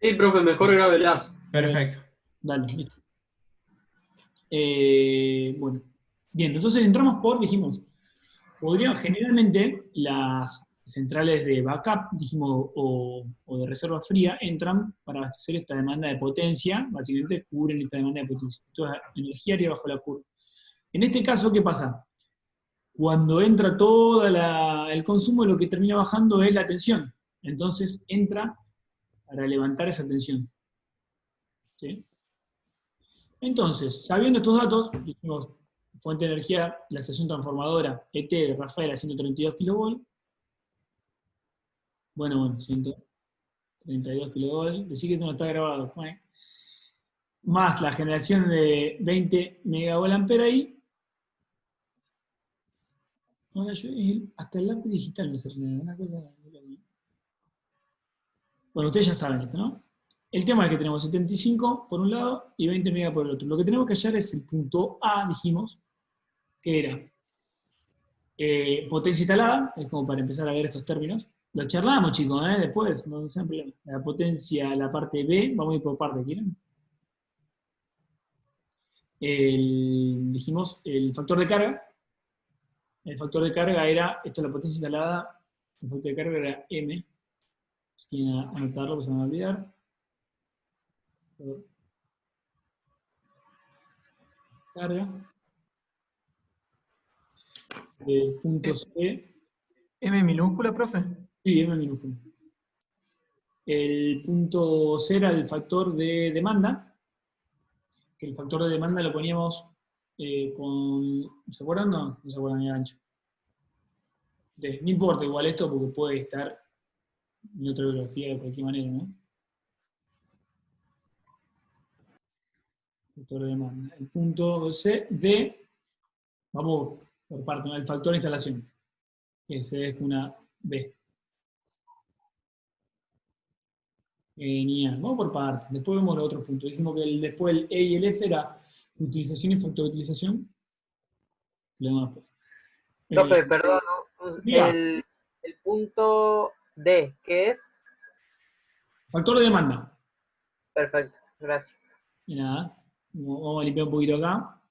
Sí, profe, mejor grábelas. Perfecto. Dale, listo. Bueno, bien, entonces entramos por, dijimos, generalmente las centrales de backup, dijimos, o de reserva fría, entran para abastecer esta demanda de potencia, básicamente cubren esta demanda de potencia. Entonces, energía haría bajo la curva. En este caso, ¿qué pasa? Cuando entra todo el consumo, lo que termina bajando es la tensión. Entonces, entra para levantar esa tensión. ¿Sí? Entonces, sabiendo estos datos, dijimos, fuente de energía, la estación transformadora ET de Rafael a 132 kV. Bueno, 132 kV. Decí que esto no está grabado. Bueno. Más la generación de 20 MVA ahí. Ahora hasta el lápiz digital no se genera. Una cosa. Bueno, ustedes ya saben esto, ¿no? El tema es que tenemos 75 por un lado y 20 MVA por el otro. Lo que tenemos que hallar es el punto A, dijimos, que era potencia instalada, es como para empezar a ver estos términos. Lo charlamos, chicos, después, no sean problemas. La potencia, la parte B, vamos a ir por parte, ¿quieren? Dijimos el factor de carga. El factor de carga era, esto es la potencia instalada, el factor de carga era M. Si quieren anotarlo, pues se van a olvidar. Carga. El punto C. ¿M minúscula, profe? Sí, M minúsculo. El punto C era el factor de demanda, que el factor de demanda lo poníamos con... ¿Se acuerdan? No se acuerdan ni ancho. No importa igual esto porque puede estar en otra bibliografía de cualquier manera, ¿no? Factor de demanda. El punto C, D, vamos por parte, ¿no? El factor de instalación. Ese es una B. Genial. Vamos por parte. Después vemos los otros puntos. Dijimos que después el E y el F era utilización y factor de utilización. Lo demás pues. Profe, perdón, Diga, el punto D, ¿qué es? factor de demanda. Perfecto, gracias. Y nada, vamos a limpiar un poquito acá.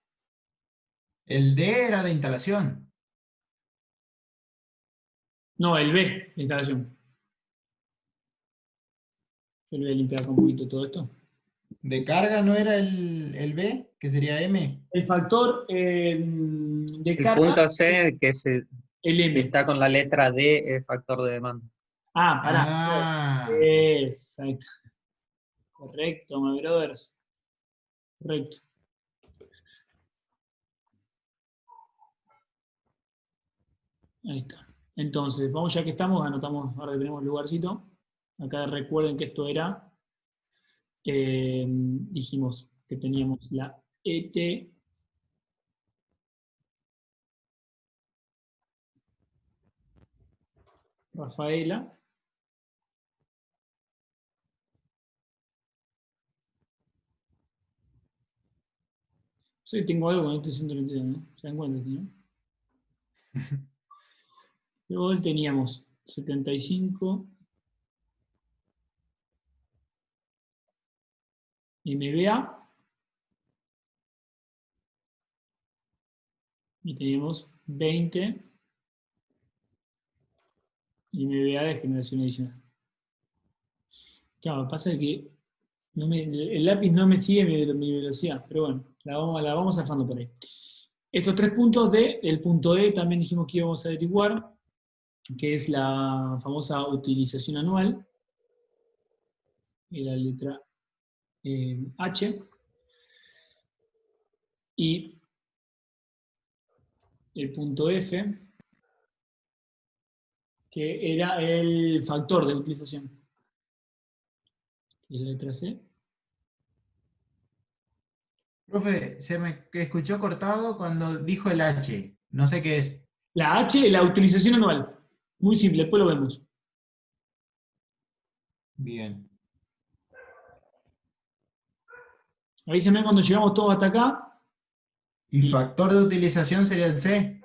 El D era de instalación. No, el B, la instalación. Yo le voy a limpiar acá un poquito todo esto. ¿De carga no era el B, que sería M? El factor de El carga, punto C, que el M. está con la letra D, es factor de demanda. Ah, pará. Ah, Exacto. Correcto, my brothers. Correcto. Ahí está. Entonces, vamos ya que estamos, anotamos, ahora que tenemos el lugarcito. Acá recuerden que esto era, dijimos que teníamos la ET Rafaela. Sí, tengo algo con este 132, ¿no? ¿Se dan cuenta, no? Luego teníamos 75 MVA y teníamos 20 MVA de generación adicional. Claro, pasa que el lápiz no me sigue mi velocidad, pero bueno, la vamos zafando por ahí. Estos tres puntos el punto E también dijimos que íbamos a averiguar, que es la famosa utilización anual, y la letra H, y el punto F, que era el factor de utilización, que es la letra C. profe, se me escuchó cortado cuando dijo el H. No sé qué es. La H, la utilización anual. Muy simple, después lo vemos. Bien. Avísenme cuando llegamos todos hasta acá. ¿Y factor de utilización sería el C?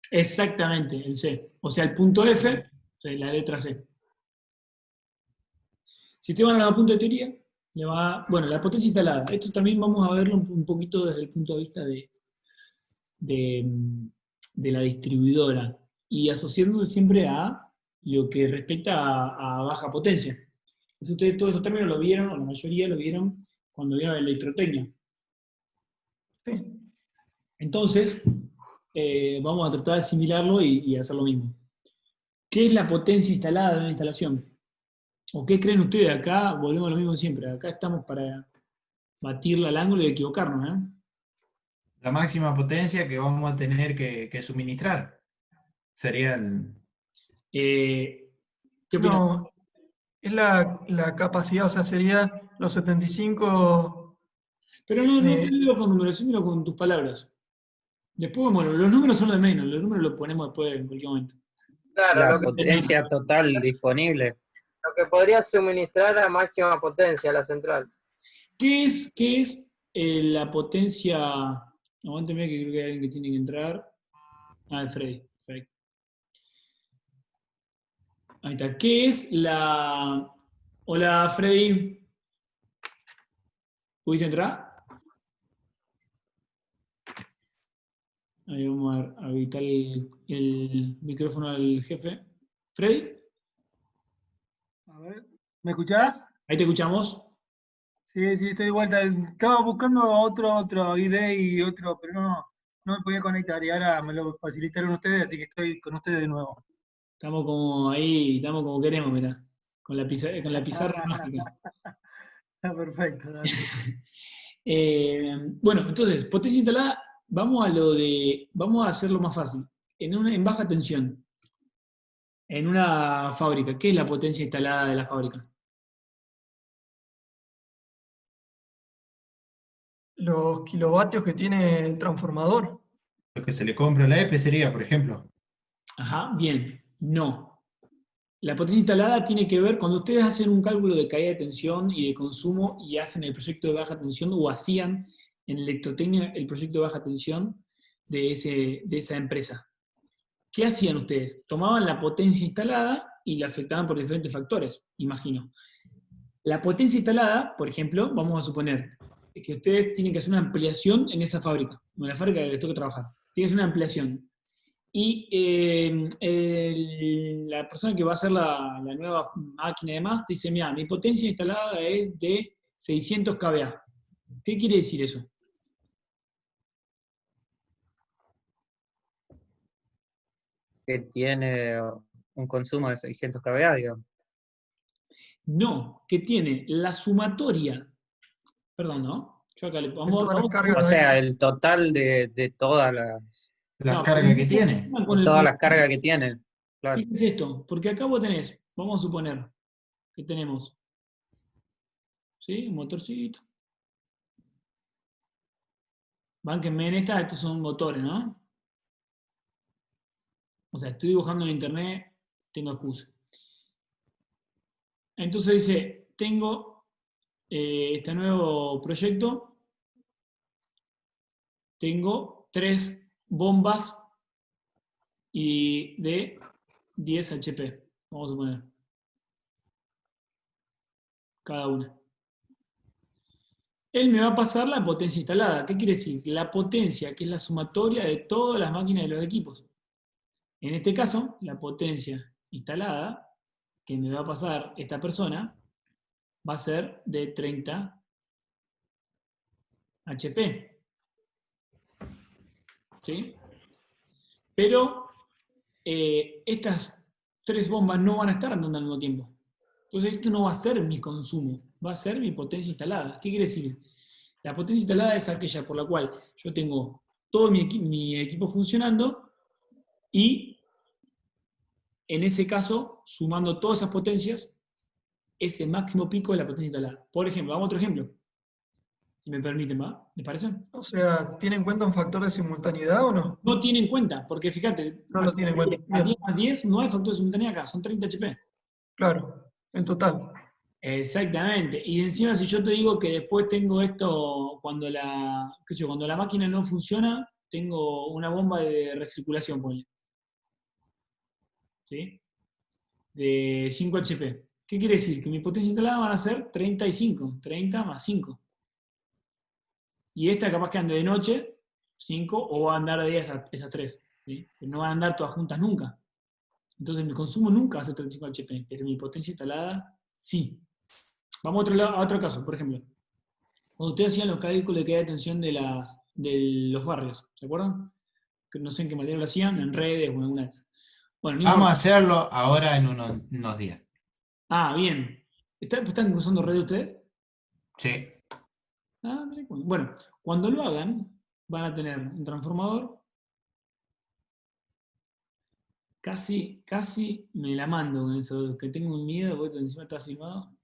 Exactamente, el C. O sea, el punto F, la letra C. Si te van a la punta de teoría, bueno, la potencia instalada. Esto también vamos a verlo un poquito desde el punto de vista de, de la distribuidora y asociándolo siempre a lo que respecta a baja potencia. Entonces, ustedes todos estos términos lo vieron, o la mayoría lo vieron, cuando vieron electrotecnia. Sí. Entonces, vamos a tratar de asimilarlo y hacer lo mismo. ¿Qué es la potencia instalada de una instalación? ¿O qué creen ustedes? Acá volvemos a lo mismo siempre. Acá estamos para batirla al ángulo y equivocarnos, ¿eh? La máxima potencia que vamos a tener que suministrar. Sería el... ¿Qué opinan? No, es la capacidad, o sea, sería los 75. Pero no de- míralo con números, míralo con tus palabras. Después, bueno, los números son lo de menos, los números los ponemos después en cualquier momento. Claro, La lo que, potencia total disponible. lo que podría suministrar a máxima potencia la central. ¿Qué es la potencia? Aguánteme que creo que hay alguien que tiene que entrar. Ah, es Freddy. Perfecto. Ahí está. ¿Qué es la... Hola, Freddy. ¿Pudiste entrar? Ahí vamos a habilitar el micrófono al jefe. ¿Freddy? A ver, ¿me escuchás? Ahí te escuchamos. Sí, sí, estoy de vuelta. Estaba buscando otro ID y otro, pero no me podía conectar y ahora me lo facilitaron ustedes, así que estoy con ustedes de nuevo. Estamos como ahí, estamos como queremos, mirá. Con la pizarra mágica. Está perfecto, dale. Bueno, entonces, potencia instalada, vamos a hacerlo más fácil. En baja tensión, en una fábrica, ¿qué es la potencia instalada de la fábrica? los kilovatios que tiene el transformador. Lo que se le compra a la EPE sería, por ejemplo. Ajá, bien, no. La potencia instalada tiene que ver cuando ustedes hacen un cálculo de caída de tensión y de consumo y hacen el proyecto de baja tensión o hacían en electrotecnia el proyecto de baja tensión de esa empresa. ¿Qué hacían ustedes? Tomaban la potencia instalada y la afectaban por diferentes factores, imagino. La potencia instalada, por ejemplo, vamos a suponer que ustedes tienen que hacer una ampliación en esa fábrica, en la fábrica que les toca trabajar. Tienen que hacer una ampliación. Y la persona que va a hacer la nueva máquina y demás dice, mira, mi potencia instalada es de 600 kVA. ¿Qué quiere decir eso? Que tiene un consumo de 600 kVA, digamos. No, que tiene la sumatoria. Perdón, ¿no? Yo acá le vamos, todas las vamos- cargas. O sea, el total de todas las, La no, carga que tiene. con el- todas las cargas que tiene. Claro. Fíjense esto, porque acá vos tenés, vamos a suponer que tenemos, ¿sí? Un motorcito. Bánquenme en esta, estos son motores, ¿no? O sea, estoy dibujando en internet, tengo excusa. Entonces dice, tengo este nuevo proyecto, tengo 3 bombas y de 10 HP, vamos a suponer. Cada una. Él me va a pasar la potencia instalada. ¿Qué quiere decir? La potencia, que es la sumatoria de todas las máquinas de los equipos. En este caso, la potencia instalada que me va a pasar esta persona va a ser de 30 HP. ¿Sí? Pero estas 3 bombas no van a estar andando al mismo tiempo. Entonces esto no va a ser mi consumo, va a ser mi potencia instalada. ¿Qué quiere decir? La potencia instalada es aquella por la cual yo tengo todo mi equipo funcionando y en ese caso, sumando todas esas potencias, ese máximo pico de la potencia instalada. Por ejemplo, vamos a otro ejemplo. Si me permiten, ¿va? ¿Les parece? O sea, ¿tiene en cuenta un factor de simultaneidad o no? No tiene en cuenta, porque fíjate, No lo tiene en cuenta. a Bien, 10 más 10 no hay factor de simultaneidad acá, son 30 HP. claro, en total. Exactamente. Y encima si yo te digo que después tengo esto, cuando cuando la máquina no funciona, tengo una bomba de recirculación, ponle. ¿Sí? De 5 HP. ¿Qué quiere decir? Que mi potencia instalada van a ser 35, 30 más 5. Y esta capaz que ande de noche, 5, o va a andar de día esas 3. ¿Sí? Pero no van a andar todas juntas nunca. Entonces mi consumo nunca va a ser 35 HP, pero mi potencia instalada sí. Vamos a otro caso, por ejemplo. Cuando ustedes hacían los cálculos de caída de tensión de los barrios, ¿se acuerdan? Que no sé en qué manera lo hacían, en redes o en alguna de esas. Bueno, no Vamos a importa. hacerlo ahora en unos días. Ah, bien. ¿Están usando redes ustedes? Sí. Ah, mira, bueno, cuando lo hagan, van a tener un transformador. Casi me la mando con eso, que tengo un miedo, porque encima está filmado.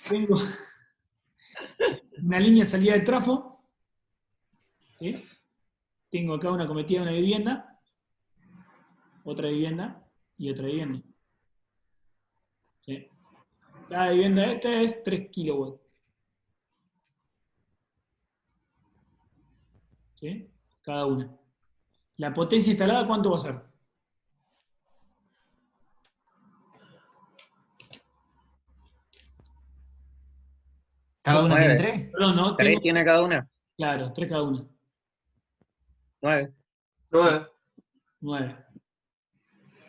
Tengo una línea de salida de trafo, ¿sí? Tengo acá una cometida de una vivienda, otra vivienda y otra vivienda. ¿Sí? Cada vivienda esta es 3 kilowatts. ¿Sí? Cada una. La potencia instalada, ¿cuánto va a ser? ¿Cada una tiene 9. 3? Perdón, no, 3 tengo, tiene cada una. claro, 3 cada una. 9. 9. 9.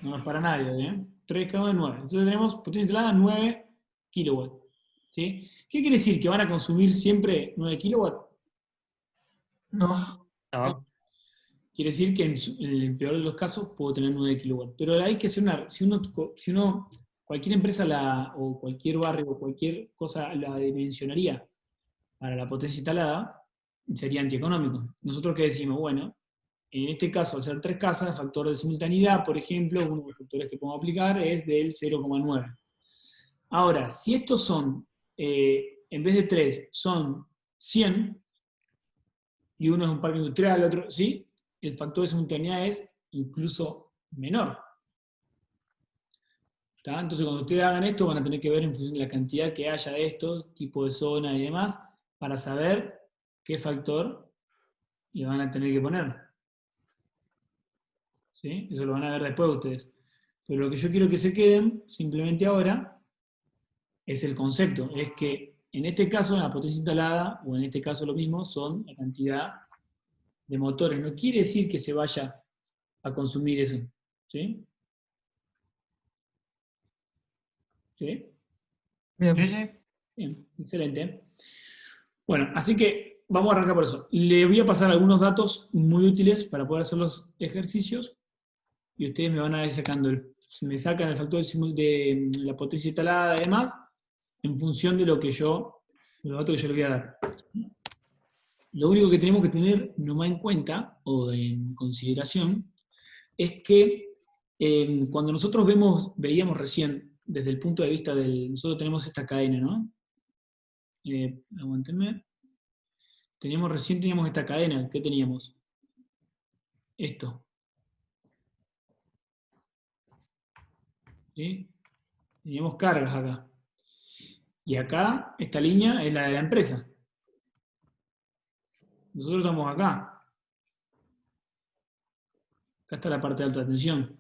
No es para nadie, ¿eh? 3 cada una, 9. Entonces tenemos potencia instalada 9 kilowatts. ¿Sí? ¿Qué quiere decir? ¿Que van a consumir siempre 9 kilowatts? No. No. Quiere decir que en el peor de los casos puedo tener 9 kilowatts. Pero hay que hacer si uno, cualquier empresa o cualquier barrio o cualquier cosa la dimensionaría para la potencia instalada, sería antieconómico. Nosotros qué decimos, bueno, en este caso, al ser 3 casas, el factor de simultaneidad, por ejemplo, uno de los factores que podemos aplicar es del 0,9. Ahora, si estos son, en vez de 3, son 100, y uno es un parque industrial, el otro, ¿sí? El factor de simultaneidad es incluso menor. ¿Está? Entonces, cuando ustedes hagan esto, van a tener que ver en función de la cantidad que haya de esto, tipo de zona y demás, para saber qué factor le van a tener que poner. ¿Sí? Eso lo van a ver después ustedes. Pero lo que yo quiero que se queden, simplemente ahora, es el concepto. Es que en este caso, la potencia instalada, o en este caso lo mismo, son la cantidad de motores. No quiere decir que se vaya a consumir eso. ¿Sí? ¿Sí? Bien. Sí, sí. Bien, excelente. Bueno, así que vamos a arrancar por eso. Le voy a pasar algunos datos muy útiles para poder hacer los ejercicios y ustedes me van a ir sacando me sacan el factor de la potencia instalada y demás en función de los datos que yo les voy a dar. Lo único que tenemos que tener nomás en cuenta o en consideración es que cuando nosotros veíamos recién desde el punto de vista nosotros tenemos esta cadena, ¿no? Aguántenme. Recién teníamos esta cadena. ¿Qué teníamos? Esto. ¿Sí? Teníamos cargas acá. Y acá, esta línea es la de la empresa. Nosotros estamos acá. Acá está la parte de alta tensión.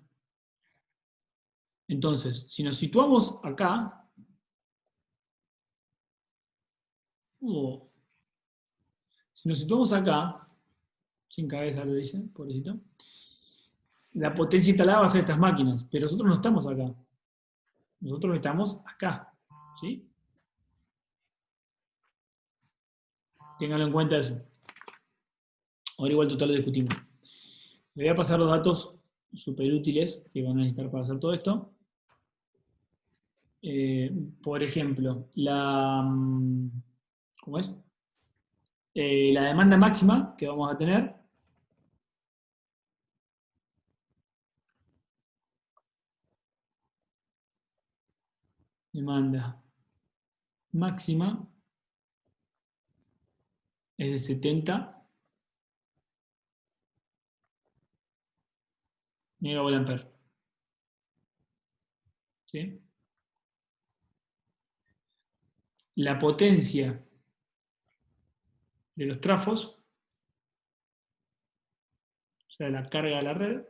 Entonces, si nos situamos acá, si nos situamos acá, sin cabeza lo dice, pobrecito, la potencia instalada va a ser estas máquinas, pero nosotros no estamos acá. Nosotros estamos acá. ¿Sí? Ténganlo en cuenta eso. Ahora igual total lo discutimos. Le voy a pasar los datos súper útiles que van a necesitar para hacer todo esto. Por ejemplo, ¿cómo es? La demanda máxima que vamos a tener. Demanda máxima es de 70 megavolt-ampere. ¿Sí? La potencia de los trafos, o sea, la carga de la red,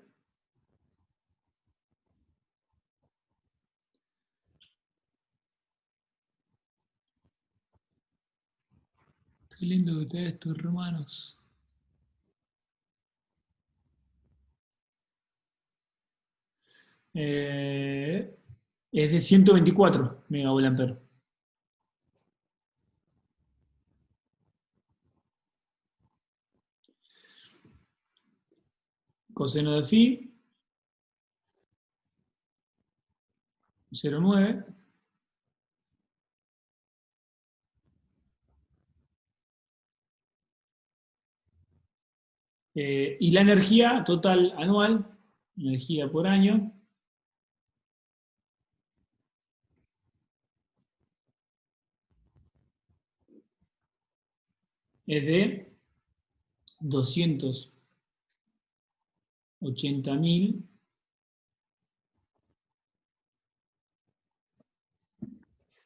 Qué lindo que tenés tus hermanos. Es de 124 megavoltamperios. Coseno de phi, 0,9. Y la energía total anual, energía por año, es de 280.000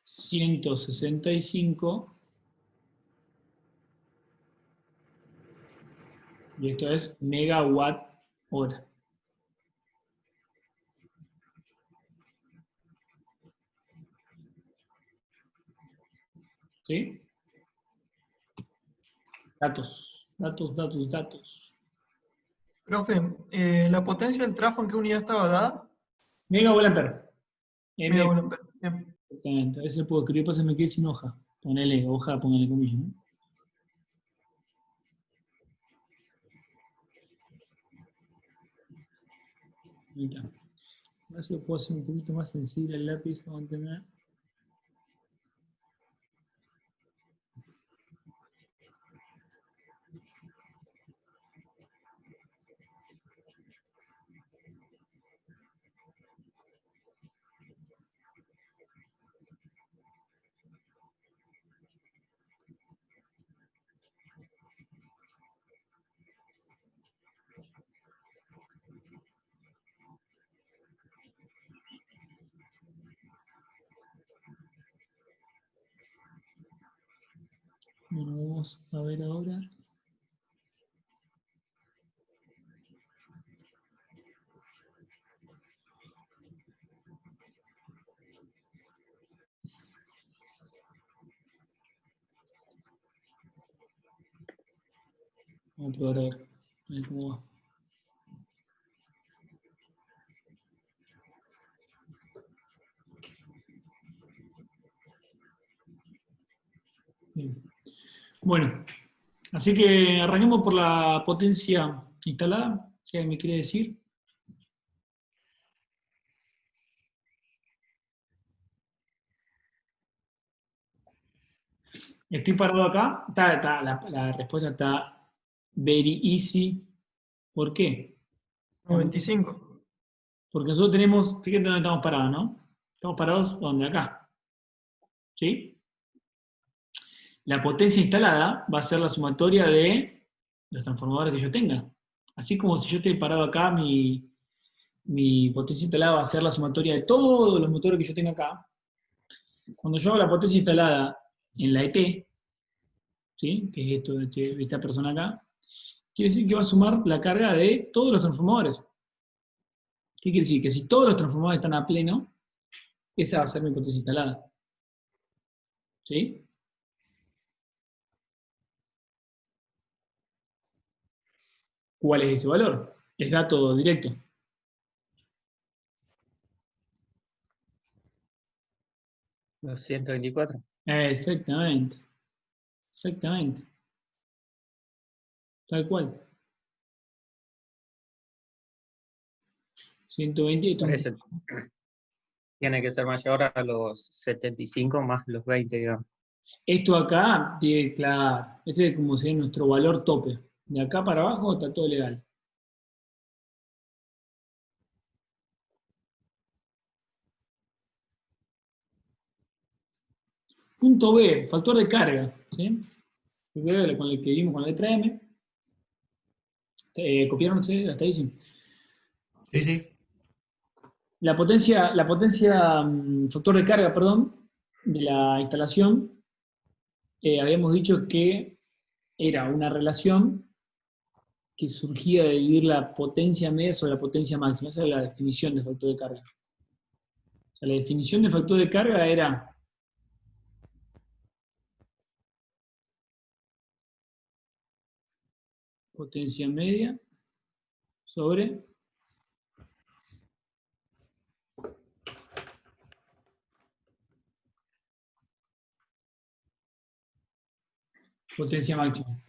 165, y esto es megawatt hora. ¿Sí? Datos, datos, datos, datos. Profe, ¿la potencia del trafo en qué unidad estaba dada? Megavoltamperios. Megavoltamperios. Bien. Exactamente. A veces puedo escribir, pasa me quedé sin hoja. Ponele hoja, ponele comillas, ¿no? Ahí está. A ver si lo puedo hacer un poquito más sensible el lápiz. Vamos a tener. Bueno, vamos a ver ahora. Vamos a probar a ver cómo va. Bien. Bueno, así que arranquemos por la potencia instalada. ¿Qué me quiere decir? Estoy parado acá. La respuesta está very easy. ¿Por qué? 95. Porque nosotros tenemos, fíjate dónde estamos parados, ¿no? Estamos parados donde acá. ¿Sí? La potencia instalada va a ser la sumatoria de los transformadores que yo tenga. Así como si yo estoy parado acá, mi potencia instalada va a ser la sumatoria de todos los motores que yo tenga acá. Cuando yo hago la potencia instalada en la ET, ¿sí? Que es esto de esta persona acá, quiere decir que va a sumar la carga de todos los transformadores. ¿Qué quiere decir? Que si todos los transformadores están a pleno, esa va a ser mi potencia instalada. ¿Sí? ¿Cuál es ese valor? Es dato directo. Los 124. Exactamente. Exactamente. Tal cual. 120. Por eso tiene que ser mayor a los 75 más los 20, digamos. Esto acá, claro, este es como sería nuestro valor tope. De acá para abajo está todo legal. Punto B, factor de carga. ¿Sí? Con el que vimos con la letra M. ¿Copiaron hasta ahí? Sí. Sí, sí. La potencia, factor de carga, perdón, de la instalación, habíamos dicho que era una relación que surgía de dividir la potencia media sobre la potencia máxima. Esa es la definición de factor de carga. O sea, la definición de factor de carga era potencia media sobre potencia máxima.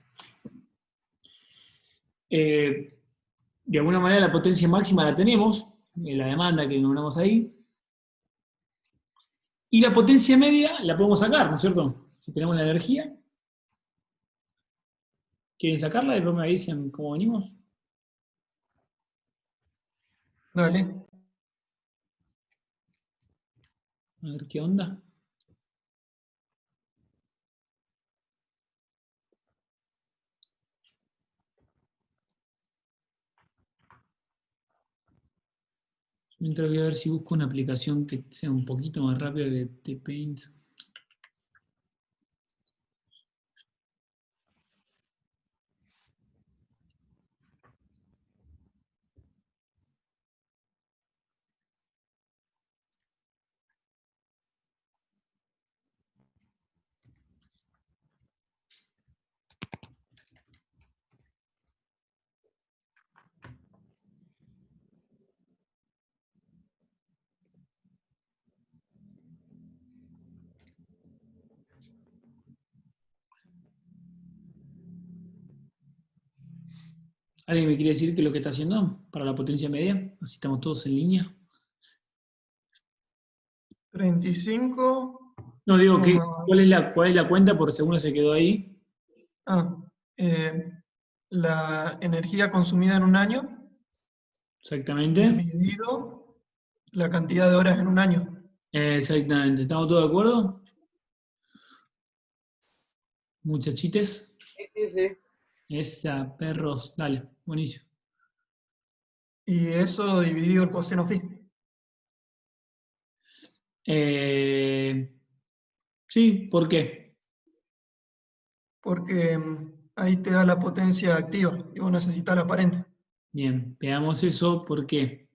De alguna manera la potencia máxima la tenemos, la demanda que nombramos ahí, y la potencia media la podemos sacar, ¿no es cierto? Si tenemos la energía, ¿quieren sacarla? Después me dicen cómo venimos. Dale. A ver qué onda. Mientras voy a ver si busco una aplicación que sea un poquito más rápida que TPaint. ¿Alguien me quiere decir qué es lo que está haciendo para la potencia media? Así estamos todos en línea. 35 No, digo, más... ¿cuál es la cuenta por si alguno se quedó ahí? La energía consumida en un año Exactamente. dividido la cantidad de horas en un año. Exactamente. ¿Estamos todos de acuerdo? Muchachites. Sí. Esa, perros. Dale, buenísimo. Y eso dividido el coseno phi. Sí, ¿por qué? Porque ahí te da la potencia activa y vos necesitas la aparente. Bien, veamos eso porque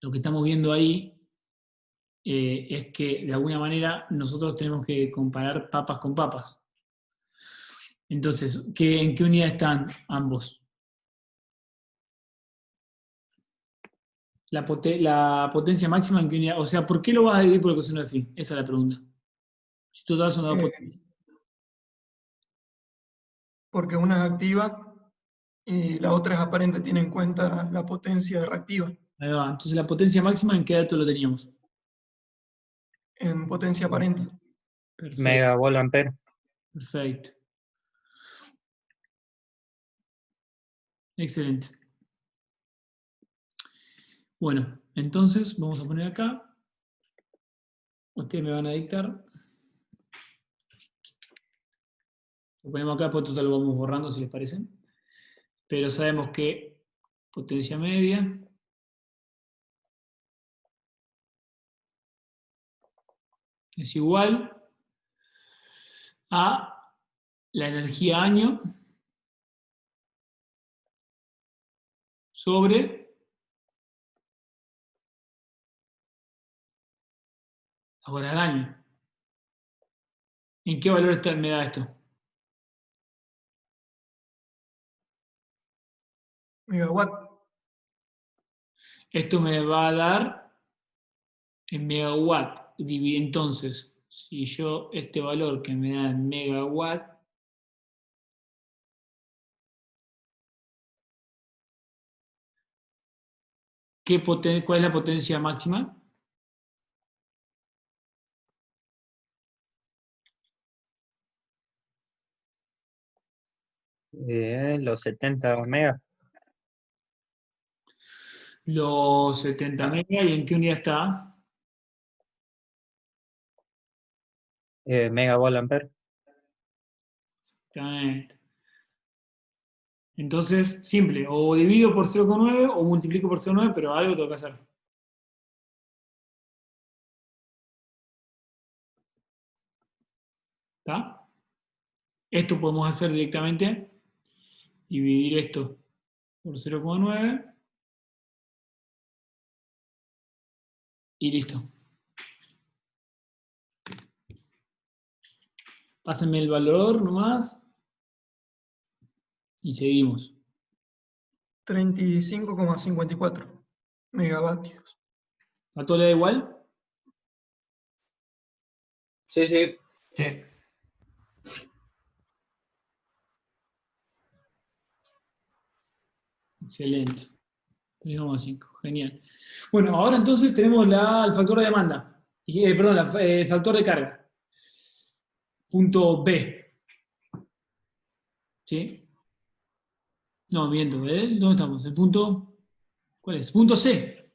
lo que estamos viendo ahí es que de alguna manera nosotros tenemos que comparar papas con papas. Entonces, ¿en qué unidad están ambos? La potencia máxima en qué unidad. O sea, ¿por qué lo vas a dividir por el coseno de phi? Esa es la pregunta. Si todas son dos potencias. Porque una es activa y la otra es aparente, tiene en cuenta la potencia reactiva. Ahí va. Entonces, la potencia máxima, ¿en qué dato lo teníamos? En potencia aparente. Perfecto. Megavolt ampere. Perfecto. Excelente. Bueno, entonces vamos a poner acá. Ustedes me van a dictar. Lo ponemos acá, pues total lo vamos borrando si les parece. Pero sabemos que potencia media es igual a la energía año sobre la hora del año. ¿En qué valor me da esto? Megawatt. Esto me va a dar en megawatt. Entonces, si yo este valor que me da en megawatt, ¿cuál es la potencia máxima? Los 70 megas. Los 70 megas, ¿y en qué unidad está? Megavolt ampere. Exactamente. Entonces, simple, o divido por 0,9 o multiplico por 0,9, pero algo tengo que hacer. ¿Está? Esto podemos hacer directamente, dividir esto por 0,9 y listo. Pásenme el valor nomás. Y seguimos. 35,54 megavatios. ¿A todo le da igual? Sí, sí. Sí. Excelente. 3,5. Genial. Bueno, ahora entonces tenemos el factor de demanda. Perdón, el factor de carga. Punto B. ¿Sí? No, miento. ¿Dónde estamos? El punto... ¿Cuál es? Punto C.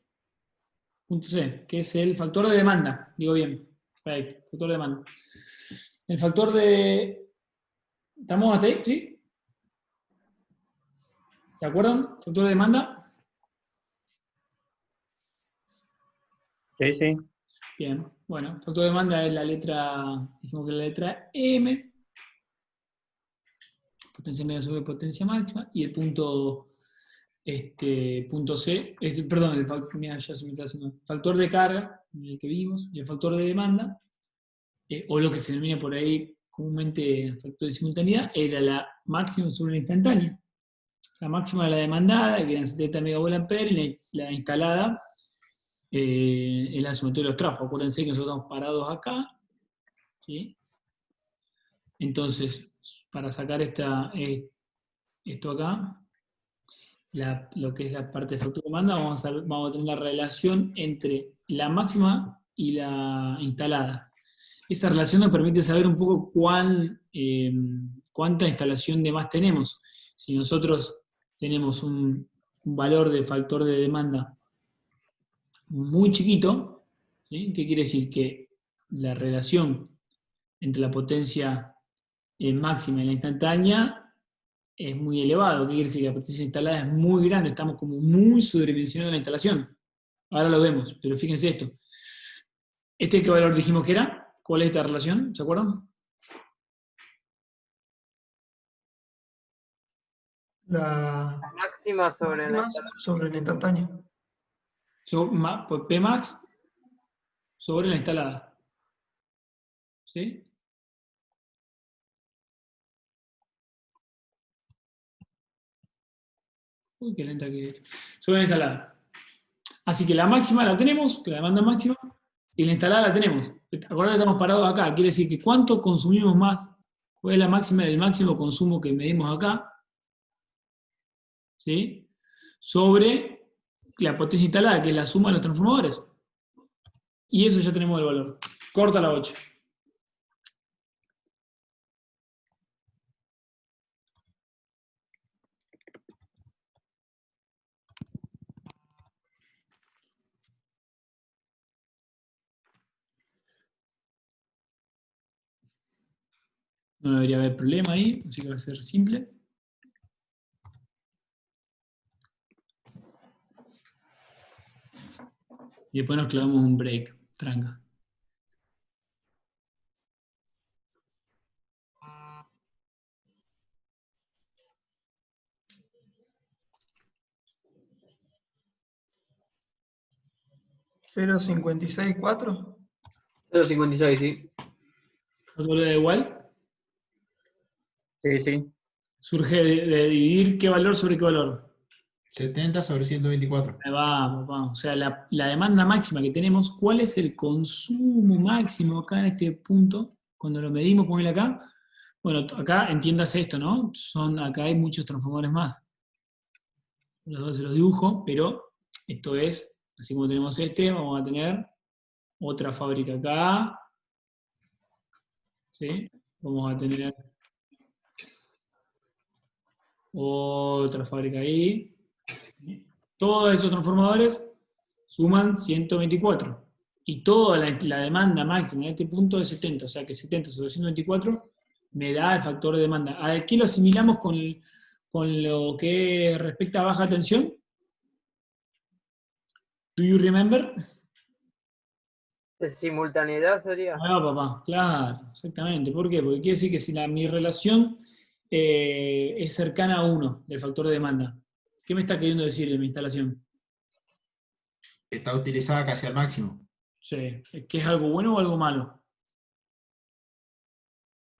Punto C, que es el factor de demanda. Digo bien. Perfecto. Factor de demanda. El factor de... ¿Estamos hasta ahí? ¿Sí? ¿Se acuerdan? Factor de demanda. Sí, sí. Bien. Bueno, factor de demanda es la letra... Dijimos que es la letra M. Potencia media sobre potencia máxima. Y el punto... punto C, perdón, mira, ya se me está haciendo. Factor de carga, el que vimos, y el factor de demanda, o lo que se denomina por ahí comúnmente factor de simultaneidad, era la máxima sobre la instantánea. La máxima de la demandada, que eran 70 MVA, y la instalada es la sumatoria de los trafos. Acuérdense que nosotros estamos parados acá, ¿sí? Entonces, para sacar esto acá, lo que es la parte de factor de demanda, vamos a tener la relación entre la máxima y la instalada. Esa relación nos permite saber un poco cuánta instalación de más tenemos. Si nosotros tenemos un valor de factor de demanda muy chiquito, ¿sí? ¿Qué quiere decir? Que la relación entre la potencia máxima y la instantánea es muy elevado. ¿Qué quiere decir? Que la potencia instalada es muy grande, estamos como muy sobredimensionados en la instalación. Ahora lo vemos, pero fíjense esto. ¿Qué valor dijimos que era? ¿Cuál es esta relación? ¿Se acuerdan? La Máxima sobre la máxima sobre la instantánea. Pues Pmax sobre la instalada. ¿Sí? Uy, qué lenta que es. Sobre la instalada. Así que la máxima la tenemos, que la demanda máxima, y la instalada la tenemos. Acordate que estamos parados acá. Quiere decir que ¿cuánto consumimos más? ¿Cuál es la máxima del máximo consumo que medimos acá? ¿Sí? Sobre la potencia instalada, que es la suma de los transformadores. Y eso ya tenemos el valor. Corta la 8. No debería haber problema ahí, así que va a ser simple. Y después nos clavamos un break, tranca. ¿0,56,4? 0,56, sí. ¿No te da igual? Sí, sí. Surge de dividir qué valor sobre qué valor. 70 sobre 124. Ahí va, papá. O sea, la demanda máxima que tenemos, ¿cuál es el consumo máximo acá en este punto? Cuando lo medimos, ponele acá. Bueno, acá entiéndase esto, ¿no? Acá hay muchos transformadores más. Los dos se los dibujo, pero esto es, así como tenemos vamos a tener otra fábrica acá. ¿Sí? Vamos a tener otra fábrica ahí. Todos estos transformadores suman 124. Y toda la demanda máxima en este punto es 70. O sea que 70 sobre 124 me da el factor de demanda. ¿A qué lo asimilamos con lo que respecta a baja tensión? ¿Do you remember? ¿De simultaneidad sería? Ah, papá, claro, exactamente. ¿Por qué? Porque quiere decir que si mi relación es cercana a 1 del factor de demanda, ¿qué me está queriendo decir de mi instalación? Está utilizada casi al máximo. Sí. ¿Que es algo bueno o algo malo?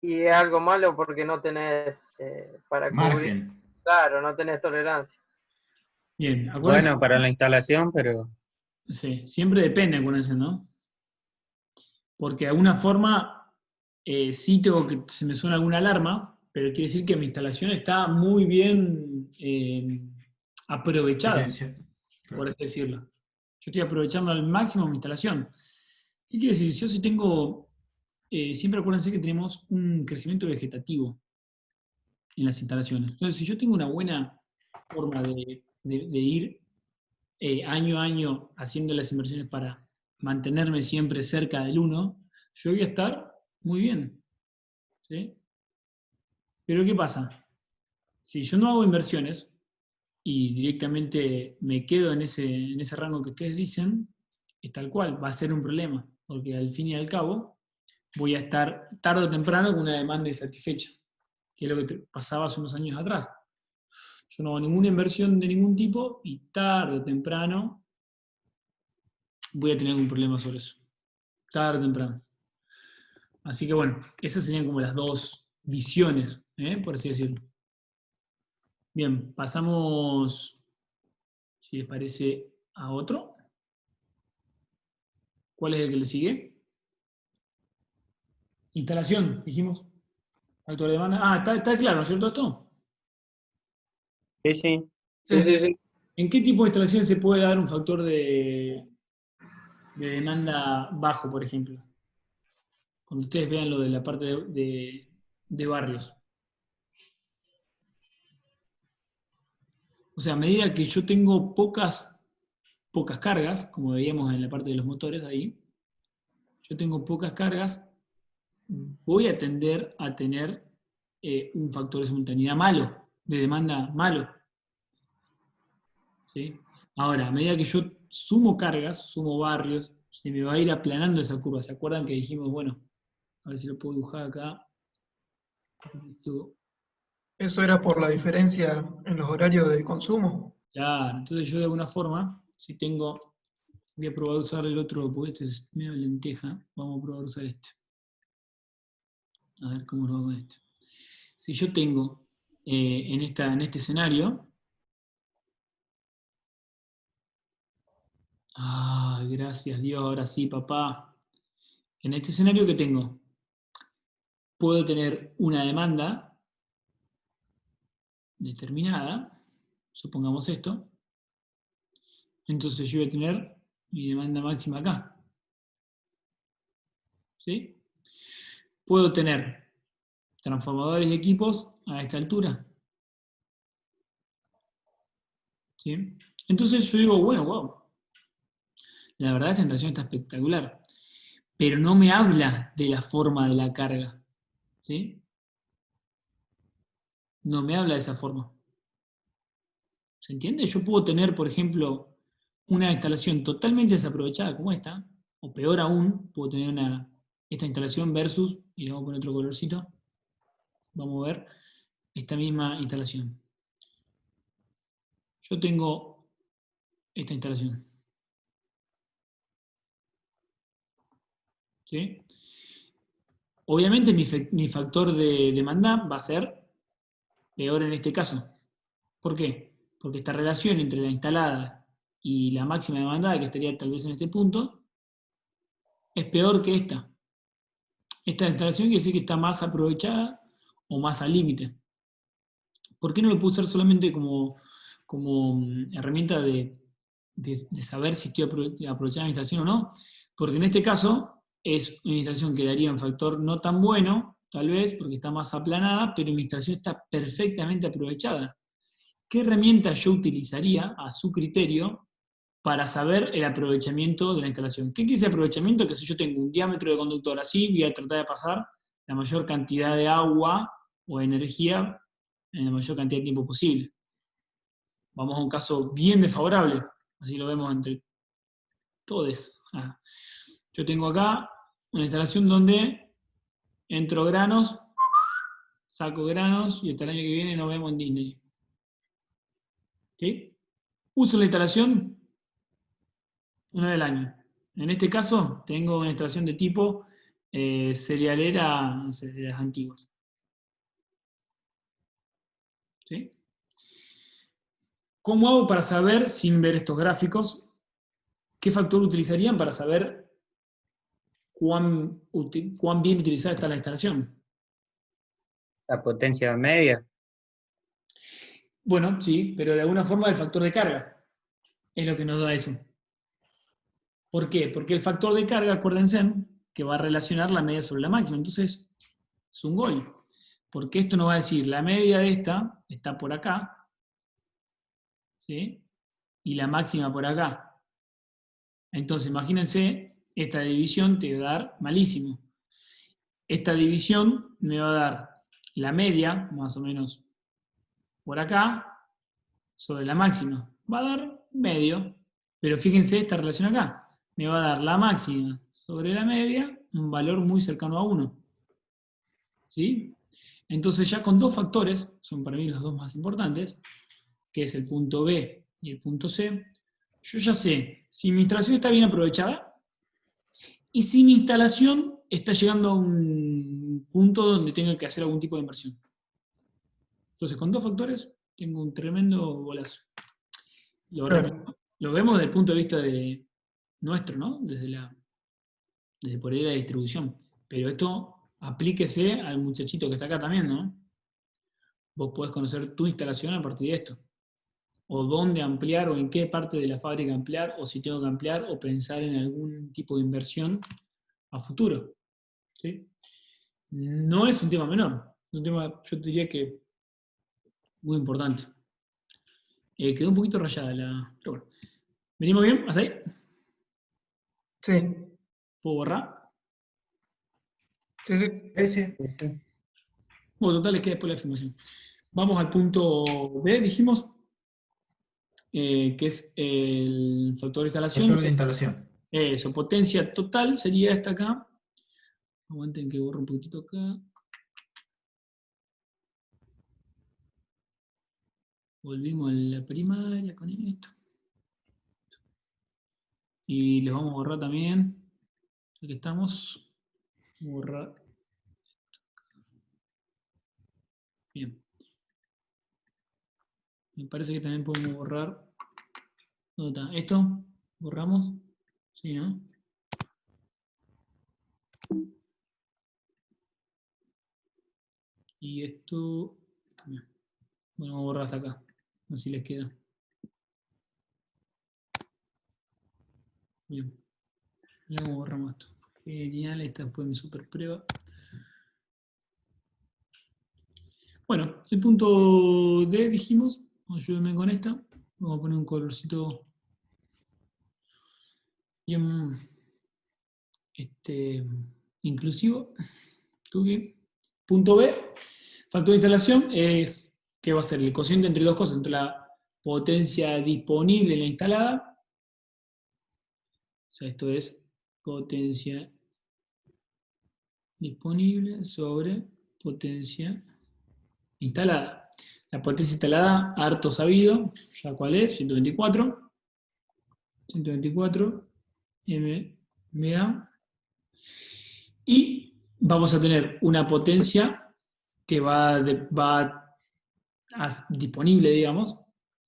Y es algo malo porque no tenés para cubrir. Margen. Claro, no tenés tolerancia. Bien, acuérdense. Bueno, para la instalación, pero Sí, siempre depende, acuérdense, ¿no? Porque de alguna forma sí tengo que, se me suena alguna alarma, pero quiere decir que mi instalación está muy bien aprovechada, por así decirlo. Yo estoy aprovechando al máximo mi instalación. ¿Qué quiere decir? Yo si tengo, siempre acuérdense que tenemos un crecimiento vegetativo en las instalaciones. Entonces, si yo tengo una buena forma de ir año a año haciendo las inversiones para mantenerme siempre cerca del 1, yo voy a estar muy bien. ¿Sí? Pero ¿qué pasa? Si yo no hago inversiones y directamente me quedo en ese rango que ustedes dicen, es tal cual, va a ser un problema, porque al fin y al cabo voy a estar tarde o temprano con una demanda insatisfecha, que es lo que pasaba hace unos años atrás. Yo no hago ninguna inversión de ningún tipo y tarde o temprano voy a tener algún problema sobre eso. Tarde o temprano. Así que bueno, esas serían como las dos visiones, por así decirlo. Bien, pasamos, si les parece, a otro. ¿Cuál es el que le sigue? Instalación, dijimos. Factor de demanda. Ah, está claro, ¿no es cierto esto? sí, sí. Sí, sí, sí. ¿En qué tipo de instalación se puede dar un factor de demanda bajo, por ejemplo? Cuando ustedes vean lo de la parte de barrios. O sea, a medida que yo tengo pocas cargas, como veíamos en la parte de los motores ahí, yo tengo pocas cargas, voy a tender a tener un factor de simultaneidad malo, de demanda malo. ¿Sí? Ahora, a medida que yo sumo cargas, sumo barrios, se me va a ir aplanando esa curva. ¿Se acuerdan que dijimos, bueno, a ver si lo puedo dibujar acá? Eso era por la diferencia en los horarios de consumo. Claro, entonces yo de alguna forma, si tengo, voy a probar a usar el otro, porque este es medio lenteja, vamos a probar a usar este. A ver cómo lo hago con este. Si yo tengo en este escenario, gracias Dios, ahora sí, papá. En este escenario que tengo, puedo tener una demanda determinada, supongamos esto, entonces yo voy a tener mi demanda máxima acá. ¿Sí? Puedo tener transformadores y equipos a esta altura. ¿Sí? Entonces yo digo, bueno, wow, la verdad esta instalación está espectacular, pero no me habla de la forma de la carga. ¿Sí? No me habla de esa forma. ¿Se entiende? Yo puedo tener, por ejemplo, una instalación totalmente desaprovechada como esta, o peor aún, puedo tener esta instalación versus, y le vamos a poner otro colorcito, vamos a ver, esta misma instalación. Yo tengo esta instalación. ¿Sí? Obviamente mi factor de demanda va a ser peor en este caso. ¿Por qué? Porque esta relación entre la instalada y la máxima demandada, que estaría tal vez en este punto, es peor que esta. Esta instalación quiere decir que está más aprovechada o más al límite. ¿Por qué no lo puedo usar solamente como herramienta de saber si estoy aprovechando la instalación o no? Porque en este caso es una instalación que daría un factor no tan bueno, tal vez, porque está más aplanada, pero mi instalación está perfectamente aprovechada. ¿Qué herramienta yo utilizaría a su criterio para saber el aprovechamiento de la instalación? ¿Qué quiere decir aprovechamiento? Que si yo tengo un diámetro de conductor así, voy a tratar de pasar la mayor cantidad de agua o energía en la mayor cantidad de tiempo posible. Vamos a un caso bien desfavorable, así lo vemos entre todos. Yo tengo acá una instalación donde entro granos, saco granos y hasta el año que viene nos vemos en Disney. ¿Sí? Uso la instalación una vez al año. En este caso tengo una instalación de tipo cerealera, de las antiguas. ¿Sí? ¿cómo hago para saber, sin ver estos gráficos, qué factor utilizarían para saber cuán bien utilizada está la instalación? La potencia media. Bueno, sí, pero de alguna forma el factor de carga es lo que nos da eso. ¿Por qué? Porque el factor de carga, acuérdense, que va a relacionar la media sobre la máxima. Entonces, es un gol. Porque esto nos va a decir, la media de esta está por acá, ¿sí? Y la máxima por acá. Entonces, imagínense, esta división te va a dar malísimo. Esta división me va a dar la media, más o menos por acá, sobre la máxima. Va a dar medio, pero fíjense esta relación acá. Me va a dar la máxima sobre la media, un valor muy cercano a 1. ¿Sí? Entonces ya con dos factores, son para mí los dos más importantes, que es el punto B y el punto C, yo ya sé si mi instalación está bien aprovechada y si mi instalación está llegando a un punto donde tenga que hacer algún tipo de inversión. Entonces con dos factores tengo un tremendo golazo. Lo vemos desde el punto de vista de nuestro, ¿no? Desde por ahí la distribución. Pero esto aplíquese al muchachito que está acá también, ¿no? Vos podés conocer tu instalación a partir de esto. O dónde ampliar, o en qué parte de la fábrica ampliar, o si tengo que ampliar, o pensar en algún tipo de inversión a futuro. ¿Sí? No es un tema menor. Es un tema, yo diría que muy importante. Quedó un poquito rayada pero bueno. ¿Venimos bien? ¿Hasta ahí? Sí, ¿Puedo borrar? sí, sí. Sí. Bueno, total, les queda después la afirmación. Vamos al punto B, dijimos, que es el factor de instalación. Factor de instalación. Eso, potencia total sería esta acá. Aguanten que borro un poquitito acá. Volvimos a la primaria con esto. Y les vamos a borrar también. Aquí estamos. Borrar. Bien. Me parece que también podemos borrar. ¿Dónde está? ¿Esto? ¿Borramos? Sí, ¿no? Y esto también. Bueno, vamos a borrar hasta acá. Así les queda. Bien. Luego borramos esto. Genial, esta fue mi super prueba. Bueno, el punto D dijimos. Ayúdenme con esta. Vamos a poner un colorcito bien inclusivo. Punto B, factor de instalación, es que va a ser el cociente entre dos cosas, entre la potencia disponible en la instalada. O sea, esto es potencia disponible sobre potencia instalada. La potencia instalada, harto sabido, ya cuál es, 124 MVA. Y vamos a tener una potencia que va disponible, digamos,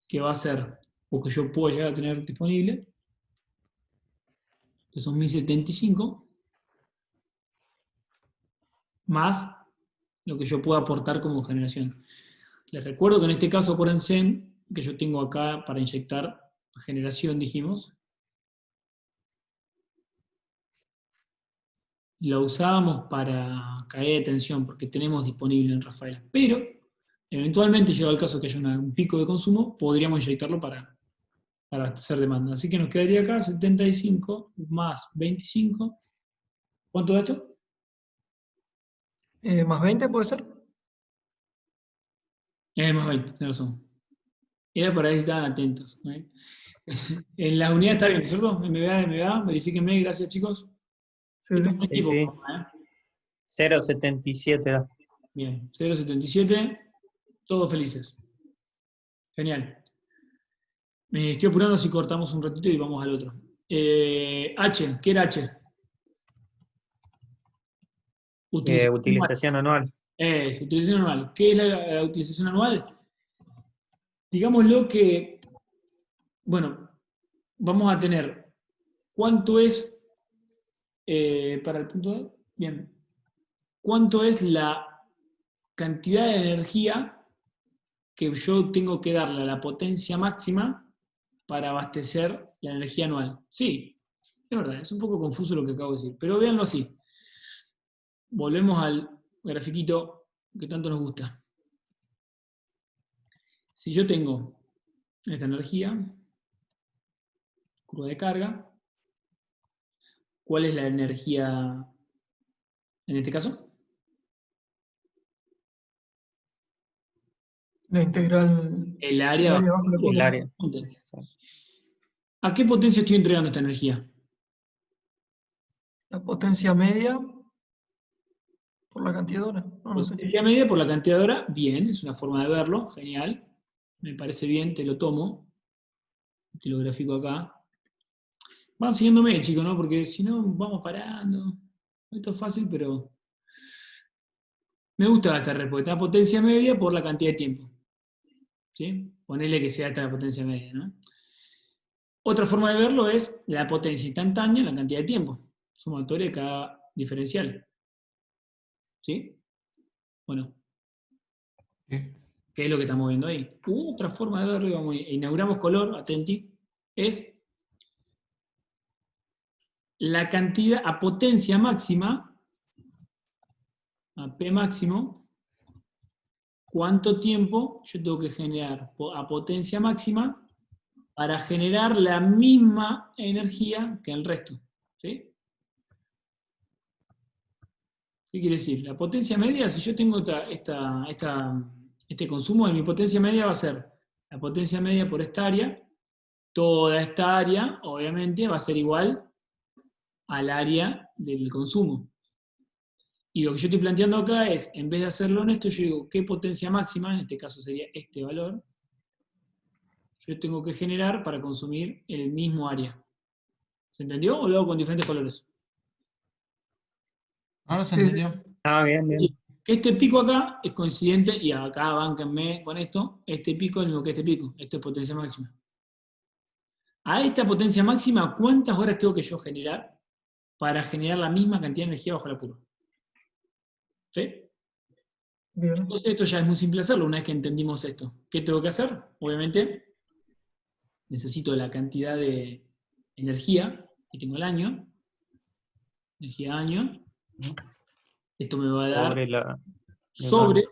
que va a ser, o que yo puedo llegar a tener disponible, que son 1075, más lo que yo puedo aportar como generación. Les recuerdo que en este caso, acuérdense que yo tengo acá para inyectar generación, dijimos. Lo usábamos para caída de tensión, porque tenemos disponible en Rafaela. Pero, eventualmente, llegado el caso que haya un pico de consumo, podríamos inyectarlo para hacer demanda. Así que nos quedaría acá 75 más 25. ¿Cuánto de esto? ¿Más 20 puede ser? Más 20, tenés razón. Era para ahí si estaban atentos. ¿No? En las unidades está bien, ¿cierto? MVA, verifíquenme, gracias chicos. Sí, sí. Sí, sí. 0,77. Bien, 0,77, todos felices. Genial. Me estoy apurando si cortamos un ratito y vamos al otro. H, ¿qué era H? Utilización anual. Utilización anual. ¿Qué es la utilización anual? Digámoslo que bueno, vamos a tener cuánto es, para el punto de, bien, cuánto es la cantidad de energía que yo tengo que darle a la potencia máxima para abastecer la energía anual. Sí, es verdad, es un poco confuso lo que acabo de decir, pero véanlo así. Volvemos al grafiquito que tanto nos gusta. Si yo tengo esta energía, curva de carga, ¿cuál es la energía en este caso? La integral, El el área área bajo la El curva. área. ¿A qué potencia estoy entregando esta energía? La potencia media por la cantidad de horas. No sé. Potencia media por la cantidad de hora, bien, es una forma de verlo, genial. Me parece bien, te lo tomo. Te lo grafico acá. Van siguiéndome, chicos, ¿no? Porque si no, vamos parando. Esto es fácil, pero me gusta esta respuesta. Potencia media por la cantidad de tiempo. ¿Sí? Ponele que sea esta la potencia media, ¿no? Otra forma de verlo es la potencia instantánea en la cantidad de tiempo. Sumatoria de cada diferencial. ¿Sí? Bueno, Sí. ¿qué es lo que estamos viendo ahí? Otra forma de verlo, vamos, inauguramos color, atenti, es la cantidad a potencia máxima, a P máximo, cuánto tiempo yo tengo que generar a potencia máxima para generar la misma energía que el resto. ¿Sí? ¿Qué quiere decir? La potencia media, si yo tengo este consumo, de mi potencia media va a ser la potencia media por esta área. Toda esta área, obviamente, va a ser igual al área del consumo. Y lo que yo estoy planteando acá es, en vez de hacerlo en esto, yo digo, ¿qué potencia máxima, en este caso sería este valor, yo tengo que generar para consumir el mismo área? ¿Se entendió? ¿O lo hago con diferentes colores? Ahora se Sí, sí. entendió. Ah, bien, bien. Que este pico acá es coincidente, y acá bánquenme con esto, este pico es lo mismo que este pico, esto es potencia máxima. A esta potencia máxima, ¿cuántas horas tengo que yo generar para generar la misma cantidad de energía bajo la curva? ¿Sí? Bien. Entonces esto ya es muy simple hacerlo una vez que entendimos esto. ¿Qué tengo que hacer? Obviamente, necesito la cantidad de energía que tengo al año, energía año. Esto me va a dar Sobre sobre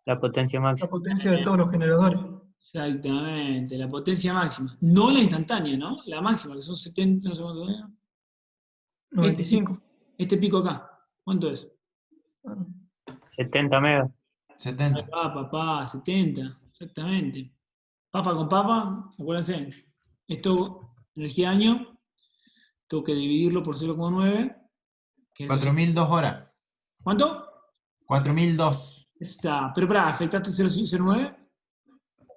la potencia La máxima. potencia de todos los generadores. exactamente la potencia máxima. No la instantánea, ¿no? La máxima, que son 70, no sé cuánto es. 95. Este pico acá, ¿cuánto es? Ah, 70 megas. Ahí 70. va, papá, 70, exactamente. Papa con papa, acuérdense. Esto, energía año, tengo que dividirlo por 0,9. Que es 4002 horas. ¿Cuánto? 4002. Pero pará, ¿afectaste 0,9?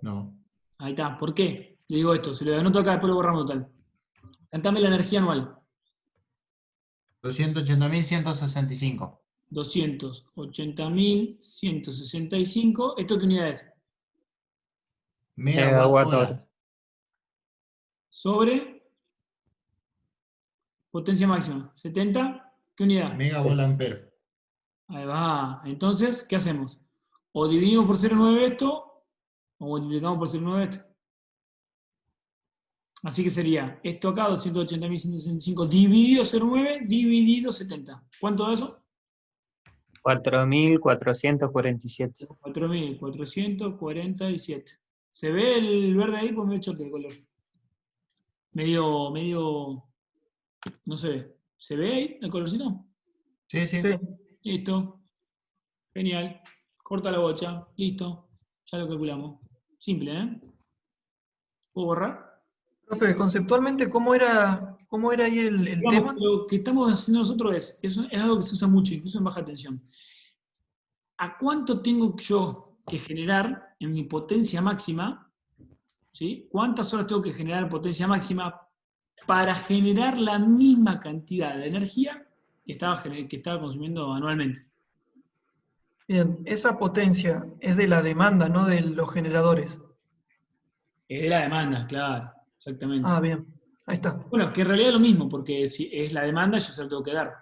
No. Ahí está. ¿Por qué? Le digo esto, se lo anoto acá, después lo borramos total. Cantame la energía anual. 280.165. 280.165. ¿Esto qué unidad es? Megawatt hora. Sobre potencia máxima. 70. ¿Qué unidad? Megawatt ampere. Ahí va. Entonces, ¿qué hacemos? O dividimos por 0,9 esto, o multiplicamos por 0,9 esto. Así que sería esto acá, 280.165 dividido 0,9 dividido 70. ¿Cuánto de eso? 4.447. 4.447. ¿Se ve el verde ahí? Pues me he hecho el color. Medio, no se ve. ¿Se ve ahí el colorcito? Sí, sí. sí. Listo. Genial. Corta la bocha. Listo. Ya lo calculamos. Simple, ¿eh? ¿Puedo borrar? Profe, conceptualmente, ¿cómo era ahí el Digamos, tema? lo que estamos haciendo nosotros es algo que se usa mucho, incluso en baja tensión. ¿A cuánto tengo yo que generar en mi potencia máxima? ¿Sí? ¿Cuántas horas tengo que generar en potencia máxima para generar la misma cantidad de energía que estaba consumiendo anualmente? Bien, esa potencia es de la demanda, no de los generadores. Es de la demanda, claro, exactamente. Ah, bien, ahí está. Bueno, que en realidad es lo mismo, porque si es la demanda, yo se lo tengo que dar,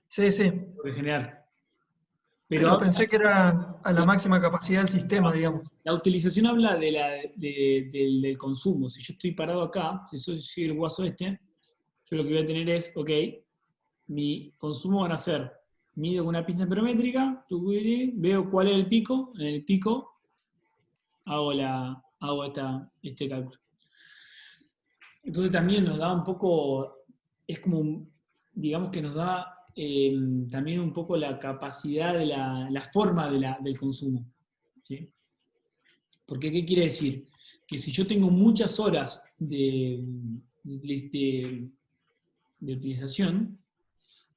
Sí, sí, tengo que generar. pero Pero pensé que era a la máxima capacidad del sistema, digamos. la utilización habla del consumo. Si yo estoy parado acá, si soy el guaso este, yo lo que voy a tener es, ok, mi consumo van a ser, mido con una pinza hipermétrica, veo cuál es el pico, en el pico hago este cálculo. Entonces también nos da un poco, es como, digamos que nos da también un poco la capacidad de la forma del consumo. ¿Sí? Porque, ¿qué quiere decir? Que si yo tengo muchas horas de utilización,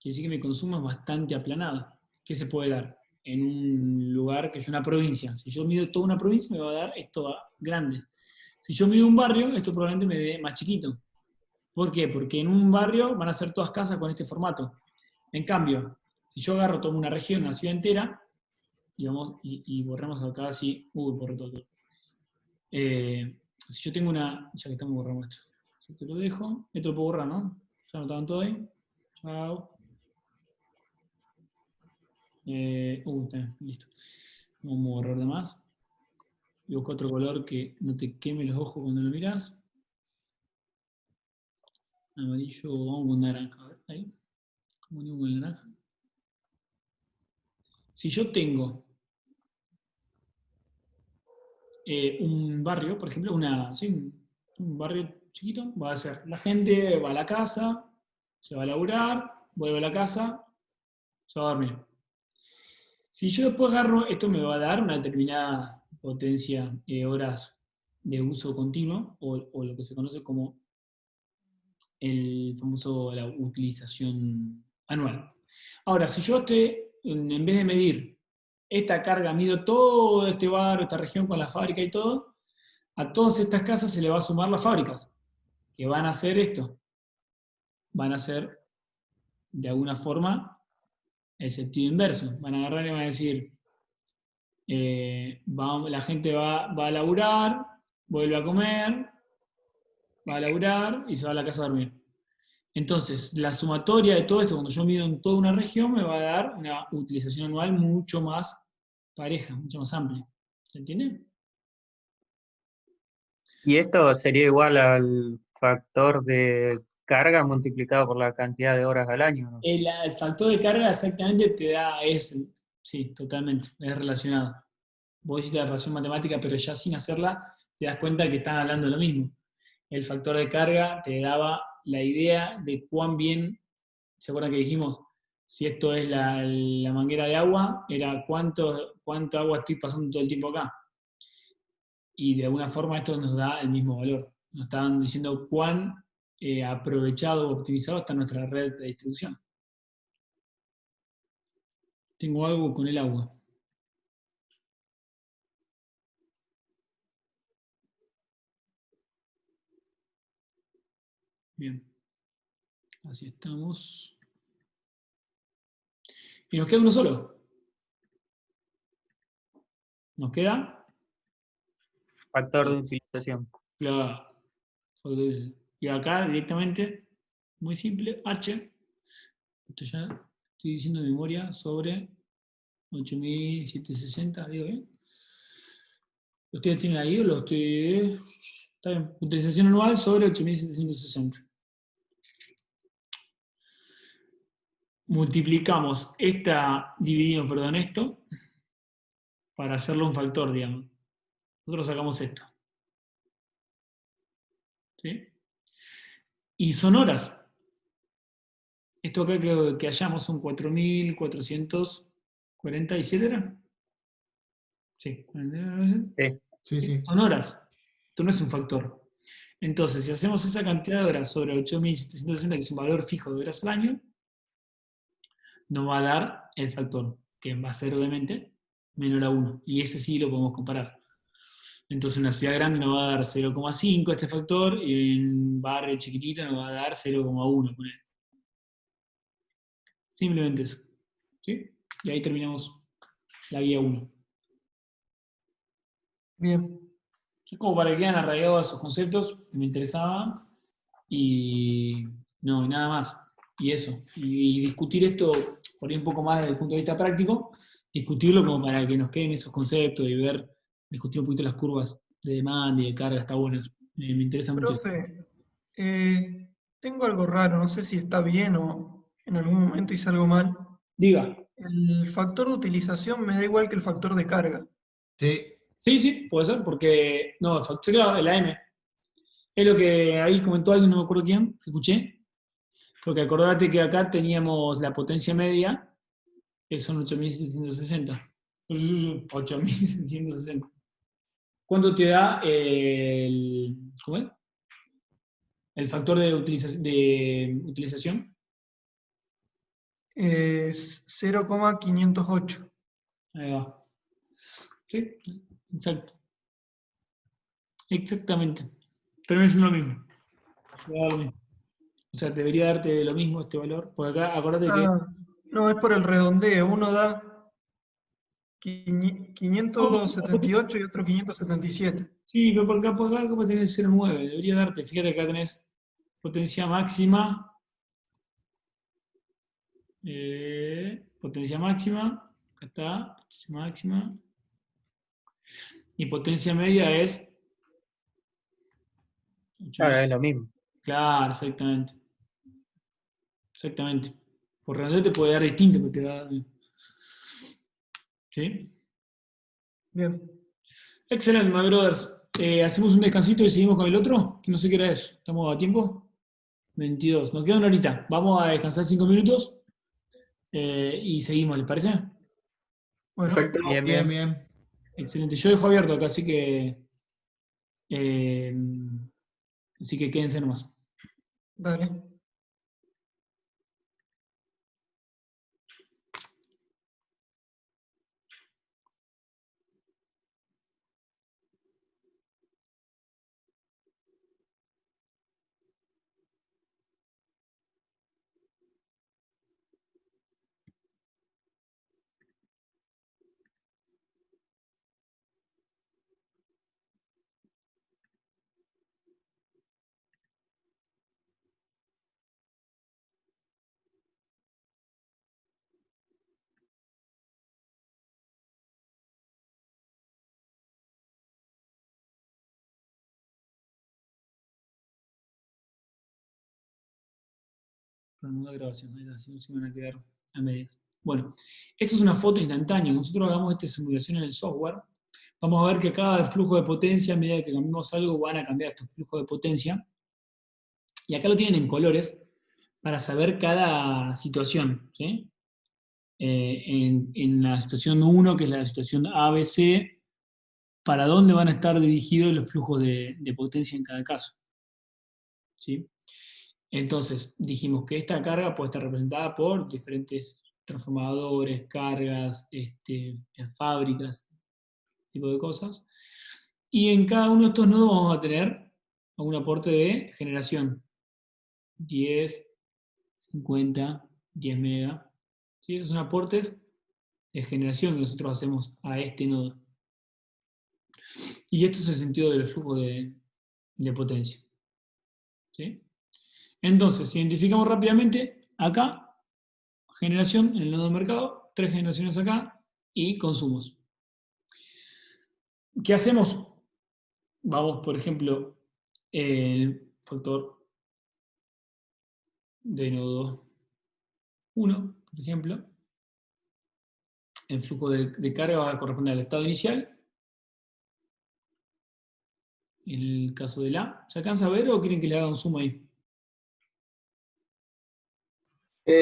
quiere decir que mi consumo es bastante aplanado. ¿Qué se puede dar? En un lugar que es una provincia. Si yo mido toda una provincia, me va a dar esto grande. Si yo mido un barrio, esto probablemente me dé más chiquito. ¿Por qué? Porque en un barrio van a ser todas casas con este formato. En cambio, si yo agarro, tomo una región, una ciudad entera, y borramos acá así, borré todo. Si yo tengo una, ya que estamos borrando esto, yo te lo dejo, esto lo puedo borrar, ¿no? Ya notaban todo ahí. Chao. Listo. Vamos a borrar de más. Y busco otro color que no te queme los ojos cuando lo miras. Amarillo, vamos con naranja. A ver, ahí. ¿Cómo digo con el naranja? Si yo tengo un barrio, por ejemplo, un barrio chiquito, va a ser, la gente va a la casa, se va a laburar, vuelve a la casa, se va a dormir. Si yo después agarro, esto me va a dar una determinada potencia, horas de uso continuo, o lo que se conoce como la utilización anual. Ahora, si yo en vez de medir esta carga, mido todo este barrio, esta región con la fábrica y todo, a todas estas casas se le va a sumar las fábricas, que van a hacer esto. Van a hacer, de alguna forma, el sentido inverso. Van a agarrar y van a decir, la gente va a laburar, vuelve a comer, va a laburar y se va a la casa a dormir. Entonces, la sumatoria de todo esto, cuando yo mido en toda una región, me va a dar una utilización anual mucho más pareja, mucho más amplia. ¿Se entiende? Y esto sería igual al factor de carga multiplicado por la cantidad de horas al año, ¿no? El factor de carga exactamente te da eso. Sí, totalmente, es relacionado. Vos hiciste la relación matemática, pero ya sin hacerla, te das cuenta que están hablando de lo mismo. El factor de carga te daba la idea de cuán bien, ¿se acuerdan que dijimos? Si esto es la manguera de agua, era cuánto agua estoy pasando todo el tiempo acá. Y de alguna forma esto nos da el mismo valor. Nos estaban diciendo cuán aprovechado o optimizado está nuestra red de distribución. Tengo algo con el agua. Bien. Así estamos. Y nos queda uno solo. Nos queda, Factor de utilización. claro, y acá directamente, muy simple, H. Esto ya estoy diciendo de memoria sobre 8760, digo bien. ¿Ustedes tienen ahí o lo estoy...? Está bien. Utilización anual sobre 8760. Multiplicamos dividimos, esto, para hacerlo un factor, digamos. Nosotros sacamos esto. ¿Sí? Y son horas. Esto acá que hallamos son 4.447, ¿era? Sí. Sí. Sí, sí. Son horas. Esto no es un factor. Entonces, si hacemos esa cantidad de horas sobre 8.760, que es un valor fijo de horas al año, nos va a dar el factor, que va a ser obviamente menor a 1. Y ese sí lo podemos comparar. Entonces, en una ciudad grande nos va a dar 0,5 este factor, y en un barrio chiquitito nos va a dar 0,1 con él. Simplemente eso. ¿Sí? Y ahí terminamos la guía 1. Bien. Es como para que queden arraigados esos conceptos que me interesaban y no, y nada más. Y eso. Y discutir esto por ahí un poco más desde el punto de vista práctico, discutirlo como para que nos queden esos conceptos y ver, discutir un poquito las curvas de demanda y de carga, está bueno. Me interesa mucho. Profe, tengo algo raro, no sé si está bien o en algún momento hice algo mal. Diga. El factor de utilización me da igual que el factor de carga. Sí. Sí, puede ser, porque, no, el factor, claro, la M. Es lo que ahí comentó alguien, no me acuerdo quién, que escuché. Porque acordate que acá teníamos la potencia media, que son 8.760. 8.760. ¿Cuánto te da ¿cómo es? El factor de utilización? Es 0,508. Ahí va. Sí, exacto. Exactamente. Termina siendo lo mismo. Te da lo mismo. O sea, debería darte lo mismo este valor. Por acá, acordate que. Ah, no, es por el redondeo. Uno da 578 y otro 577. Sí, pero por acá como tenés 0,9. Debería darte. Fíjate que acá tenés potencia máxima. Potencia máxima. Acá está. Potencia máxima. Y potencia media es. Claro, es lo mismo. Claro, exactamente. Exactamente. Por redondeo te puede dar distinto, porque te da. ¿Sí? Bien. Excelente, my brothers. ¿Hacemos un descansito y seguimos con el otro? Que no sé qué hora es. ¿Estamos a tiempo? 22. Nos queda una horita. Vamos a descansar 5 minutos y seguimos, ¿les parece? Bueno, Perfecto. Bien, Bien, bien. bien. Excelente. Yo dejo abierto acá, así que quédense nomás. dale. Nueva grabación, ahí está, si no se van a quedar a medias. Bueno, esto es una foto instantánea. Nosotros hagamos esta simulación en el software. Vamos a ver que cada flujo de potencia, a medida que cambiamos algo, van a cambiar estos flujos de potencia. Y acá lo tienen en colores para saber cada situación. ¿Sí? En la situación 1, que es la situación ABC, para dónde van a estar dirigidos los flujos de potencia en cada caso. ¿Sí? Entonces, dijimos que esta carga puede estar representada por diferentes transformadores, cargas, fábricas, tipo de cosas. Y en cada uno de estos nodos vamos a tener un aporte de generación. 10, 50, 10 mega. ¿Sí? Esos son aportes de generación que nosotros hacemos a este nodo. Y esto es el sentido del flujo de potencia. ¿Sí? Entonces, identificamos rápidamente acá, generación en el nodo de mercado, 3 generaciones acá y consumos. ¿Qué hacemos? Vamos, por ejemplo, el factor de nodo 1, por ejemplo. El flujo de carga va a corresponder al estado inicial. En el caso de la, ¿se alcanza a ver o quieren que le haga un zoom ahí?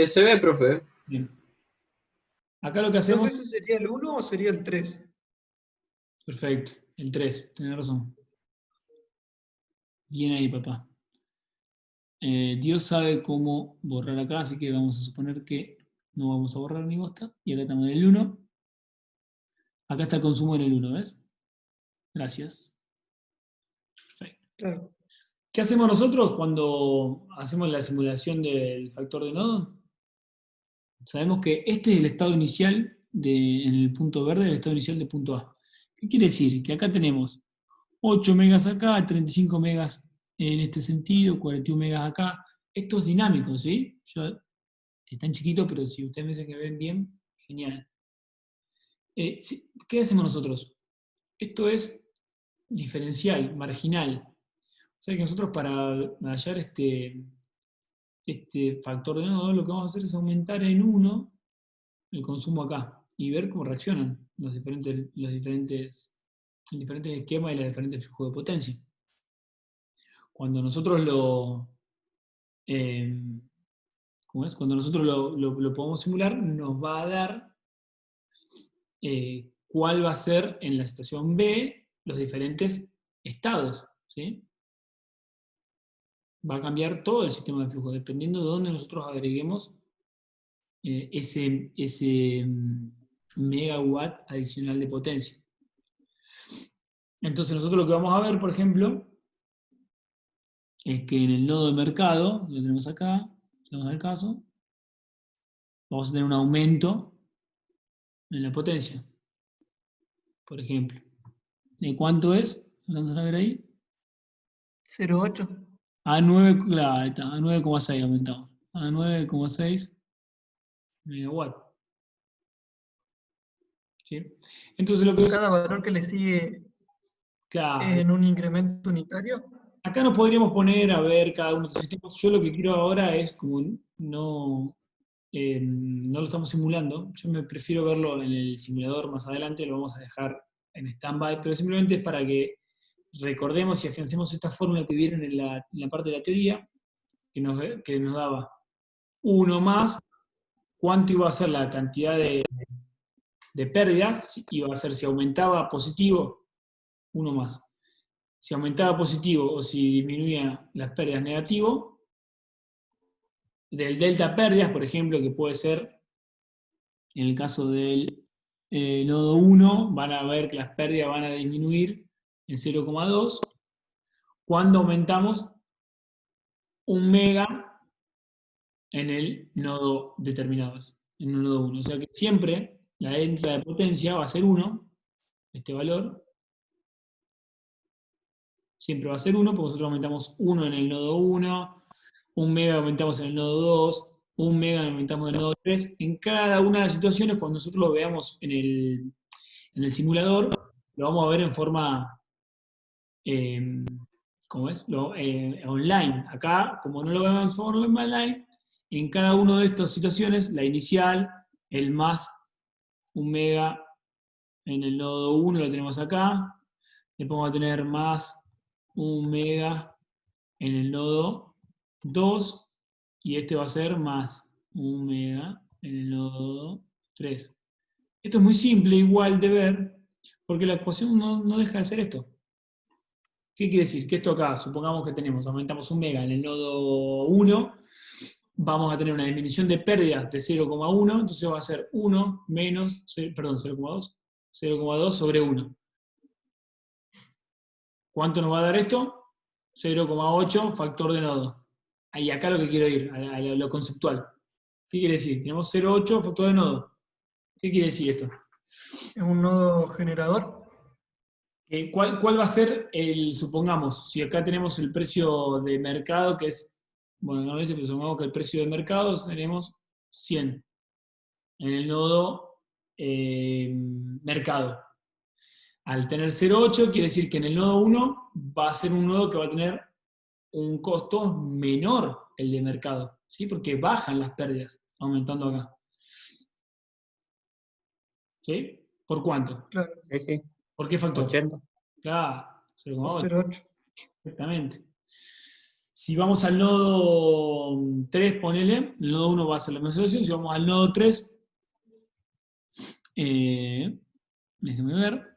Se ve, profe. Bien. Acá lo que Creo que hacemos... ¿ese sería el 1 o sería el 3? Perfecto, el 3, tenés razón. Bien ahí, papá. Dios sabe cómo borrar acá, así que vamos a suponer que no vamos a borrar ni bosta. Y acá estamos en el 1. Acá está el consumo en el 1, ¿ves? Gracias. Perfecto. Claro. ¿Qué hacemos nosotros cuando hacemos la simulación del factor de nodo? Sabemos que este es el estado inicial en el punto verde, el estado inicial del punto A. ¿Qué quiere decir? Que acá tenemos 8 megas acá, 35 megas en este sentido, 41 megas acá. Esto es dinámico, ¿sí? Es tan chiquito, pero si ustedes me dicen que ven bien, genial. ¿Qué hacemos nosotros? Esto es diferencial, marginal. O sea que nosotros para hallar este factor de nodo, lo que vamos a hacer es aumentar en 1 el consumo acá y ver cómo reaccionan los diferentes esquemas y los diferentes flujos de potencia. Cuando nosotros Cuando nosotros lo podemos simular, nos va a dar cuál va a ser en la situación B los diferentes estados, ¿sí? Va a cambiar todo el sistema de flujo, dependiendo de dónde nosotros agreguemos ese megawatt adicional de potencia. Entonces nosotros lo que vamos a ver, por ejemplo, es que en el nodo de mercado, lo tenemos acá, si vamos al caso, vamos a tener un aumento en la potencia, por ejemplo. ¿De cuánto es? ¿Alcanzan a ver ahí? 0,8. A 9, claro, ahí está, a 9,6 aumentamos. A 9,6 megawatt. ¿Sí? Entonces lo que... Cada valor que le sigue Claro. en un incremento unitario. Acá nos podríamos poner a ver cada uno de estos sistemas. Yo lo que quiero ahora es, como no lo estamos simulando, yo me prefiero verlo en el simulador más adelante, lo vamos a dejar en stand-by, pero simplemente es para que recordemos y afiancemos esta fórmula que vieron en la parte de la teoría, que nos daba 1 más, cuánto iba a ser la cantidad de pérdidas, iba a ser si aumentaba positivo, 1 más. Si aumentaba positivo o si disminuía las pérdidas negativo, del delta pérdidas, por ejemplo, que puede ser, en el caso del nodo 1, van a ver que las pérdidas van a disminuir en 0,2, cuando aumentamos 1 mega en el nodo determinado, en el nodo 1. O sea que siempre la entrada de potencia va a ser 1, este valor, siempre va a ser 1, porque nosotros aumentamos 1 en el nodo 1, 1 mega aumentamos en el nodo 2, 1 mega aumentamos en el nodo 3. En cada una de las situaciones, cuando nosotros lo veamos en el simulador, lo vamos a ver en forma, ¿cómo es? Online. Acá, como no lo vemos en forma online, en cada una de estas situaciones, la inicial, el más 1 mega en el nodo 1 lo tenemos acá, después vamos a tener más 1 mega en el nodo 2, y este va a ser más 1 mega en el nodo 3. Esto es muy simple, igual de ver, porque la ecuación no deja de hacer esto. ¿Qué quiere decir? Que esto acá, supongamos que aumentamos 1 mega en el nodo 1, vamos a tener una disminución de pérdidas de 0,1, entonces va a ser 1 menos, perdón, 0,2 sobre 1. ¿Cuánto nos va a dar esto? 0,8 factor de nodo. Ahí acá lo que quiero ir, a lo conceptual. ¿Qué quiere decir? Tenemos 0,8 factor de nodo. ¿Qué quiere decir esto? Es un nodo generador. ¿Cuál va a ser supongamos, si acá tenemos el precio de mercado, que es, bueno, no lo dice, pero supongamos que el precio de mercado tenemos 100 en el nodo mercado. Al tener 0,8 quiere decir que en el nodo 1 va a ser un nodo que va a tener un costo menor que el de mercado, ¿sí? Porque bajan las pérdidas, aumentando acá. ¿Sí? ¿Por cuánto? Claro. Sí. ¿Por qué factor? 80. Claro, 0,8. 0,8. Exactamente. Si vamos al nodo 3, ponele, el nodo 1 va a ser la misma situación. Si vamos al nodo 3, déjenme ver.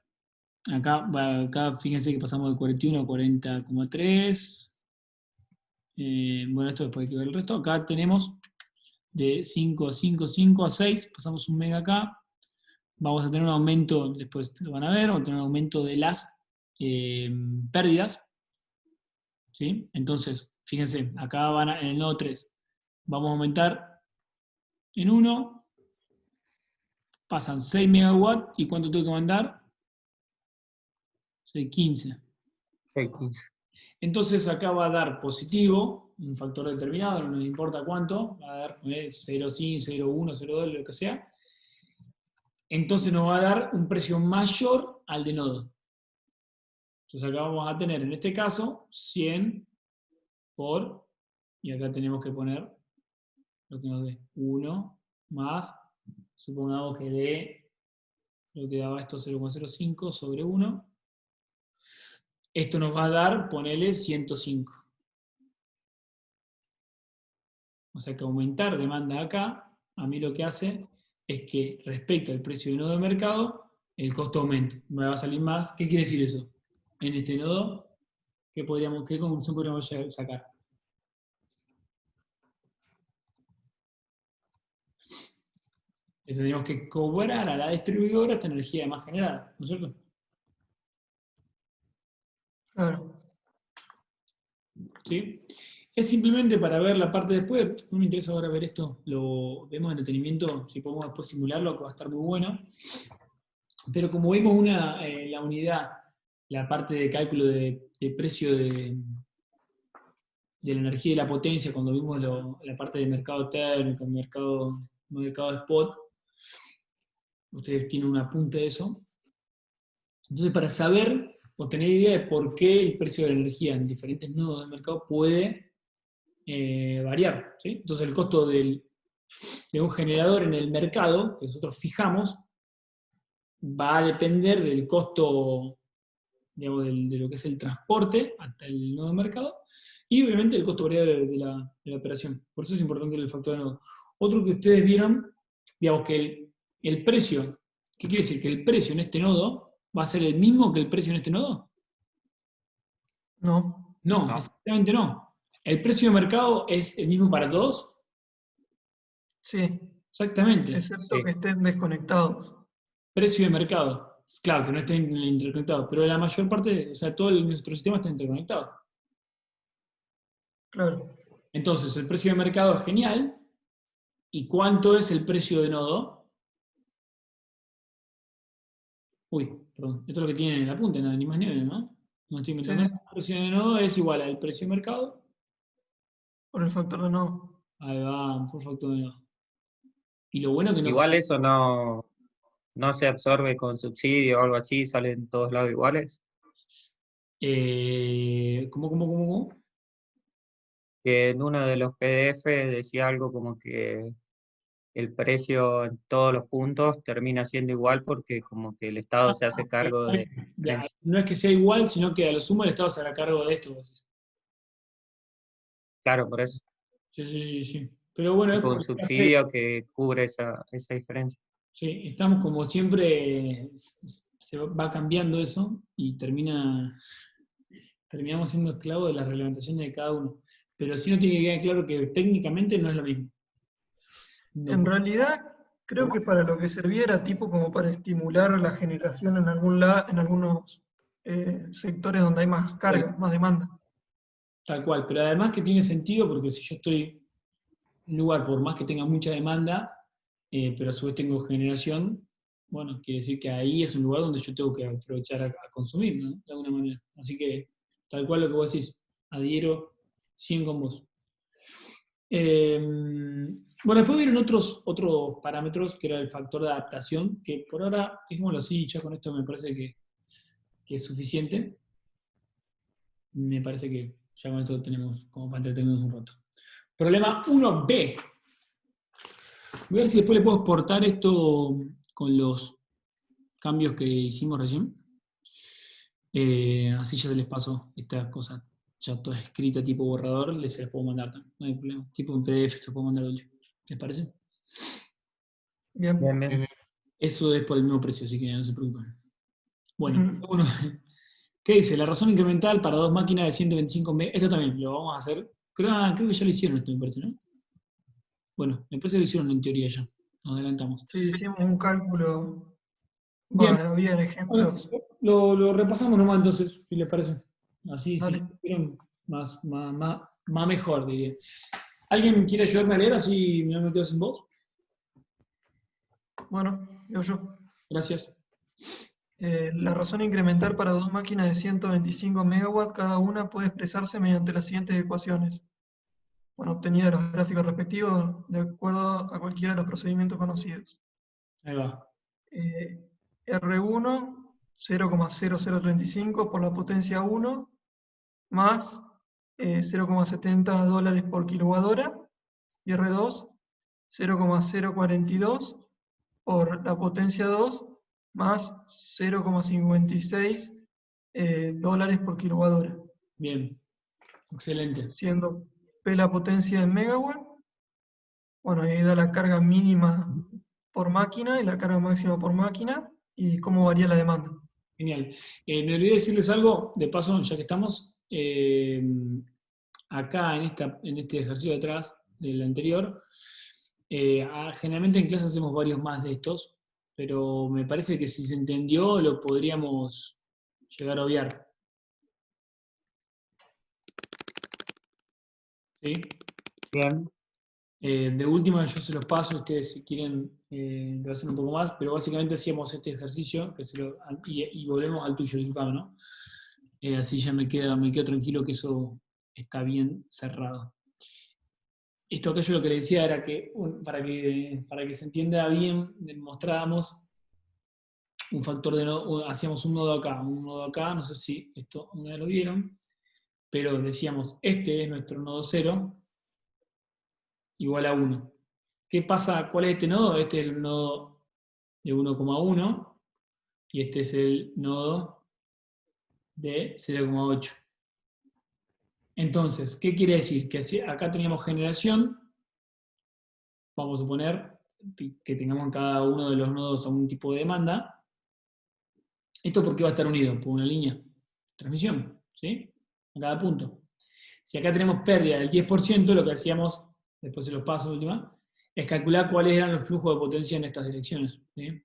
Acá fíjense que pasamos de 41 a 40,3. Bueno, esto después hay que ver el resto. Acá tenemos de 5 a 6, pasamos 1 mega acá. Vamos a tener un aumento, después lo van a ver, vamos a tener un aumento de las pérdidas. ¿Sí? Entonces, fíjense, acá en el nodo 3, vamos a aumentar en 1, pasan 6 megawatts, ¿y cuánto tengo que mandar? 15. 6,15. Entonces acá va a dar positivo, un factor determinado, no nos importa cuánto, va a dar 0,5, 0,1, 0,2, lo que sea. Entonces nos va a dar un precio mayor al de nodo. Entonces acá vamos a tener, en este caso, 100 por, y acá tenemos que poner lo que nos dé 1 más, supongamos que dé lo que daba esto 0,05 sobre 1. Esto nos va a dar, ponele 105. O sea que aumentar demanda acá, a mí lo que hace es que respecto al precio de nodo de mercado, el costo aumente. Me va a salir más. ¿Qué quiere decir eso? En este nodo, ¿qué conclusión podríamos sacar? Le tendríamos que cobrar a la distribuidora esta energía más generada, ¿no es cierto? Claro. ¿Sí? Es simplemente para ver la parte después, no me interesa ahora ver esto, lo vemos en detenimiento, si podemos después simularlo, que va a estar muy bueno. Pero como vimos la unidad, la parte de cálculo de precio de la energía y la potencia, cuando vimos la parte de mercado térmico, mercado spot, ustedes tienen un apunte de eso. Entonces, para saber o tener idea de por qué el precio de la energía en diferentes nodos del mercado puede variar, ¿sí? Entonces, el costo de un generador en el mercado, que nosotros fijamos, va a depender del costo, digamos, de lo que es el transporte hasta el nodo de mercado, y obviamente el costo variable de la operación. Por eso es importante el factor de nodo. Otro que ustedes vieron, digamos que el precio, ¿qué quiere decir? Que el precio en este nodo va a ser el mismo que el precio en este nodo. No. No, exactamente no. ¿El precio de mercado es el mismo para todos? Sí. Exactamente. Excepto que estén desconectados. Precio de mercado. Claro, que no estén interconectados, pero la mayor parte, o sea, todo nuestro sistema está interconectado. Claro. Entonces, el precio de mercado es genial. ¿Y cuánto es el precio de nodo? Uy, perdón. Esto es lo que tiene en el apunte, nada, ni más ni menos, ¿no? No estoy inventando. Sí. El precio de nodo es igual al precio de mercado. Por el factor de nodo. Ahí va, por factor de nodo. Y lo bueno que no... Igual eso no se absorbe con subsidio o algo así, salen todos lados iguales. ¿Cómo? Que en uno de los PDF decía algo como que el precio en todos los puntos termina siendo igual porque como que el Estado se hace cargo de... Ya, no es que sea igual, sino que a lo sumo el Estado se hará cargo de esto. Claro, por eso. Sí. Pero bueno, es Con como un subsidio que cubre esa diferencia. sí, estamos como siempre, se va cambiando eso y terminamos siendo esclavos de las reglamentaciones de cada uno. Pero sí nos tiene que quedar claro que técnicamente no es lo mismo. No. En realidad, creo que para lo que servía era tipo como para estimular la generación en algunos sectores donde hay más carga, más demanda. Tal cual, pero además que tiene sentido porque si yo estoy en un lugar, por más que tenga mucha demanda, pero a su vez tengo generación, bueno, quiere decir que ahí es un lugar donde yo tengo que aprovechar a consumir, ¿no? De alguna manera. Así que, tal cual lo que vos decís, adhiero 100 con vos. Bueno, después vieron otros parámetros, que era el factor de adaptación, que por ahora, dejémoslo así, ya con esto me parece que es suficiente. Me parece que ya con esto tenemos como para entretenernos un rato. Problema 1B. Voy a ver si después le puedo exportar esto con los cambios que hicimos recién. Así ya se les pasó estas cosas ya toda escrita tipo borrador, se las puedo mandar, no hay problema. Tipo en PDF se puede mandar. ¿Les parece? Bien. Bien. Eso es por el mismo precio, así que no se preocupen. Bueno, ¿qué dice? La razón incremental para dos máquinas de 125 MB. Esto también lo vamos a hacer. Creo que ya lo hicieron esto, me parece, ¿no? Bueno, me parece que lo hicieron en teoría ya. Nos adelantamos. Sí, hicimos un cálculo. Bien. Había ejemplos. Lo repasamos nomás entonces, si les parece. Así, Dale. si quieren, más mejor, diría. ¿Alguien quiere ayudarme a leer así no me quedo sin voz? Bueno, yo. Gracias. La razón de incrementar para dos máquinas de 125 megawatts cada una puede expresarse mediante las siguientes ecuaciones. Bueno, obtenidas los gráficos respectivos de acuerdo a cualquiera de los procedimientos conocidos. Ahí va. R1, 0,0035 por la potencia 1, más $0,70 por kilowatt-hora, y R2, 0,042 por la potencia 2, más $0,56 por kilowatt-hora, Bien. Excelente. siendo P la potencia en megawatt. Bueno, ahí da la carga mínima por máquina y la carga máxima por máquina, y cómo varía la demanda. Genial. Me olvidé decirles algo, de paso, ya que estamos, acá en este ejercicio de atrás, del anterior, generalmente en clase hacemos varios más de estos, pero me parece que si se entendió lo podríamos llegar a obviar. ¿Sí? Bien. De última yo se los paso, ustedes si quieren lo hacen un poco más, pero básicamente hacíamos este ejercicio y volvemos al tuyo, Yucano, ¿no? Así ya me quedo tranquilo que eso está bien cerrado. Esto acá yo lo que le decía era que, para que se entienda bien, mostrábamos un factor de nodo, hacíamos un nodo acá, no sé si esto una vez lo vieron, pero decíamos, este es nuestro nodo 0, igual a 1. ¿Qué pasa? ¿Cuál es este nodo? Este es el nodo de 1,1 y este es el nodo de 0,8. Entonces, ¿qué quiere decir? Que acá teníamos generación, vamos a suponer que tengamos en cada uno de los nodos algún tipo de demanda. ¿Esto por qué va a estar unido? Por una línea de transmisión, ¿sí? A cada punto. Si acá tenemos pérdida del 10%, lo que hacíamos, después se los paso última, es calcular cuáles eran los flujos de potencia en estas direcciones, ¿sí?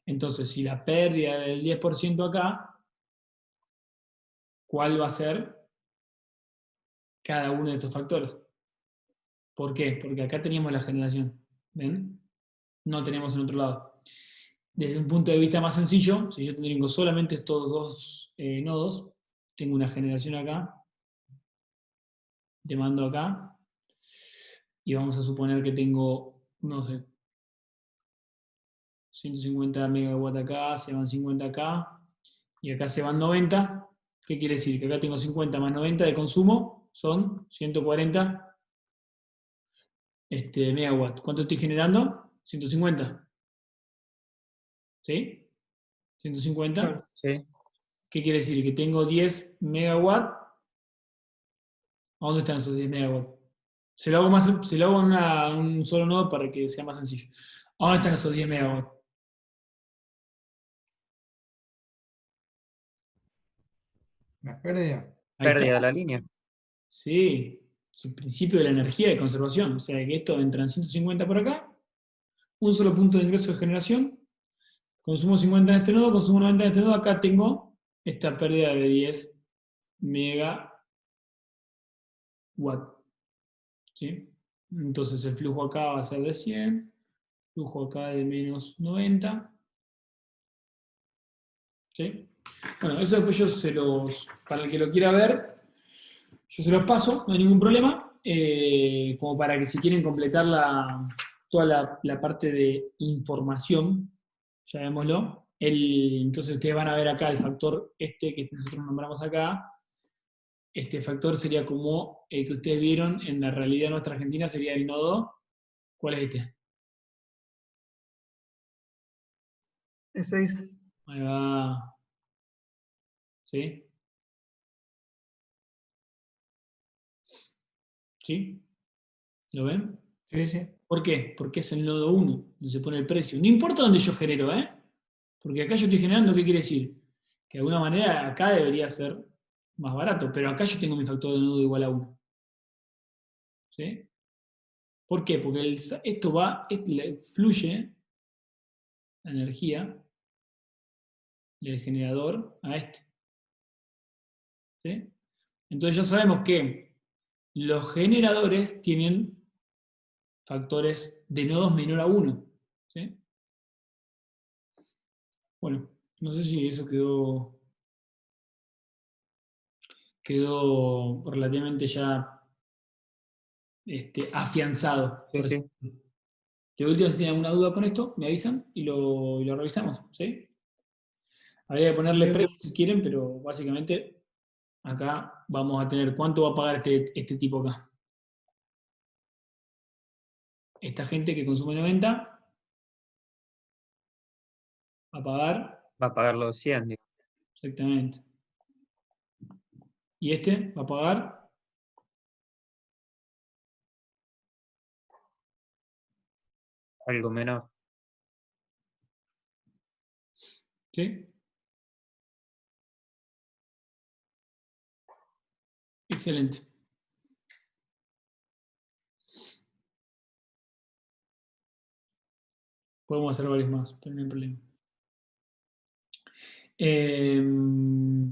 Entonces, si la pérdida del 10% acá, ¿cuál va a ser cada uno de estos factores? ¿Por qué? Porque acá teníamos la generación, ¿ven? No tenemos en otro lado. Desde un punto de vista más sencillo, si yo tengo solamente estos dos nodos, tengo una generación acá, demando acá, y vamos a suponer que tengo, no sé, 150 megawatts acá, se van 50 acá, y acá se van 90. ¿Qué quiere decir? Que acá tengo 50 más 90 de consumo, son 140 megawatts. ¿Cuánto estoy generando? 150. ¿Sí? 150. Claro. Sí. ¿Qué quiere decir? Que tengo 10 megawatts. ¿A dónde están esos 10 megawatts? Se lo hago en un solo nodo para que sea más sencillo. ¿A dónde están esos 10 megawatts? La pérdida. Ahí Pérdida está. de la línea. Sí, el principio de la energía de conservación. O sea que esto entra en 150 por acá, un solo punto de ingreso de generación, consumo 50 en este nodo, consumo 90 en este nodo, acá tengo esta pérdida de 10 megawatt. ¿Sí? Entonces el flujo acá va a ser de 100, flujo acá de menos 90. ¿Sí? Bueno, eso después para el que lo quiera ver, yo se los paso, no hay ningún problema, como para que si quieren completar toda la parte de información, llamémoslo, entonces ustedes van a ver acá el factor que nosotros nombramos acá. Este factor sería como el que ustedes vieron en la realidad nuestra Argentina, sería el nodo. ¿Cuál es este? E6. Ahí va. ¿Sí? ¿Sí? ¿Lo ven? Sí, sí. ¿Por qué? Porque es el nodo 1, donde se pone el precio. No importa dónde yo genero, ¿eh? Porque acá yo estoy generando, ¿qué quiere decir? Que de alguna manera acá debería ser más barato, pero acá yo tengo mi factor de nodo igual a 1. ¿Sí? ¿Por qué? Porque fluye la energía del generador a este. ¿Sí? Entonces ya sabemos que los generadores tienen factores de nodos menor a 1. ¿Sí? Bueno, no sé si eso quedó relativamente ya afianzado. Sí, sí. De última, si tienen alguna duda con esto, me avisan y lo revisamos, ¿sí? Habría que ponerle Bien, precio si quieren, pero básicamente acá vamos a tener cuánto va a pagar este tipo acá. Esta gente que consume 90 va a pagar, Va a pagar los 100, digo. exactamente. Y este va a pagar, Algo menor. ¿sí? Excelente. Podemos hacer varios más, pero no hay problema.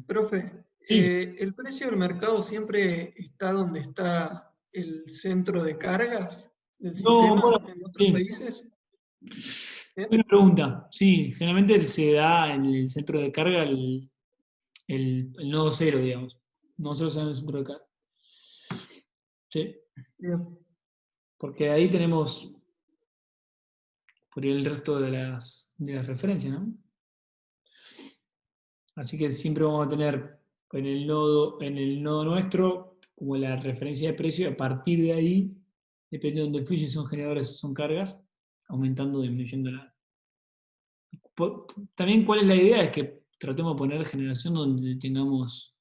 profe, Sí. ¿el precio del mercado siempre está donde está el centro de cargas del No, sistema bueno, en otros sí. países? ¿Bien? Buena pregunta. Sí, generalmente se da en el centro de carga el nodo cero, digamos. Nodo cero se da en el centro de carga. Sí, Bien. porque ahí tenemos por ahí el resto de las referencias, ¿no? Así que siempre vamos a tener en el nodo nuestro como la referencia de precio y a partir de ahí, dependiendo de dónde fluye, si son generadores o son cargas, aumentando o disminuyendo la. También cuál es la idea, es que tratemos de poner generación donde tengamos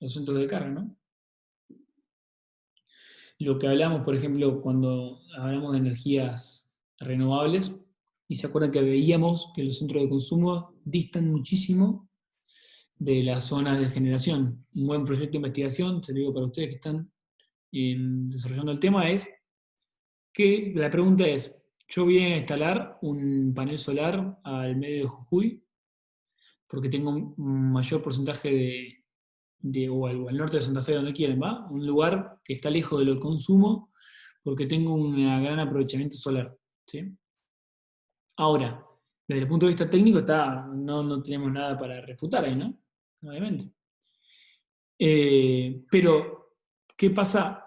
los centros de carga, ¿no? Lo que hablamos, por ejemplo, cuando hablamos de energías renovables, y se acuerdan que veíamos que los centros de consumo distan muchísimo de las zonas de generación. Un buen proyecto de investigación, se lo digo para ustedes que están desarrollando el tema, es que la pregunta es, yo voy a instalar un panel solar al medio de Jujuy, porque tengo un mayor porcentaje o al norte de Santa Fe, donde quieren, ¿va? Un lugar que está lejos de lo consumo, porque tengo un gran aprovechamiento solar, ¿sí? Ahora, desde el punto de vista técnico, no tenemos nada para refutar ahí, ¿no? Obviamente. Pero, ¿qué pasa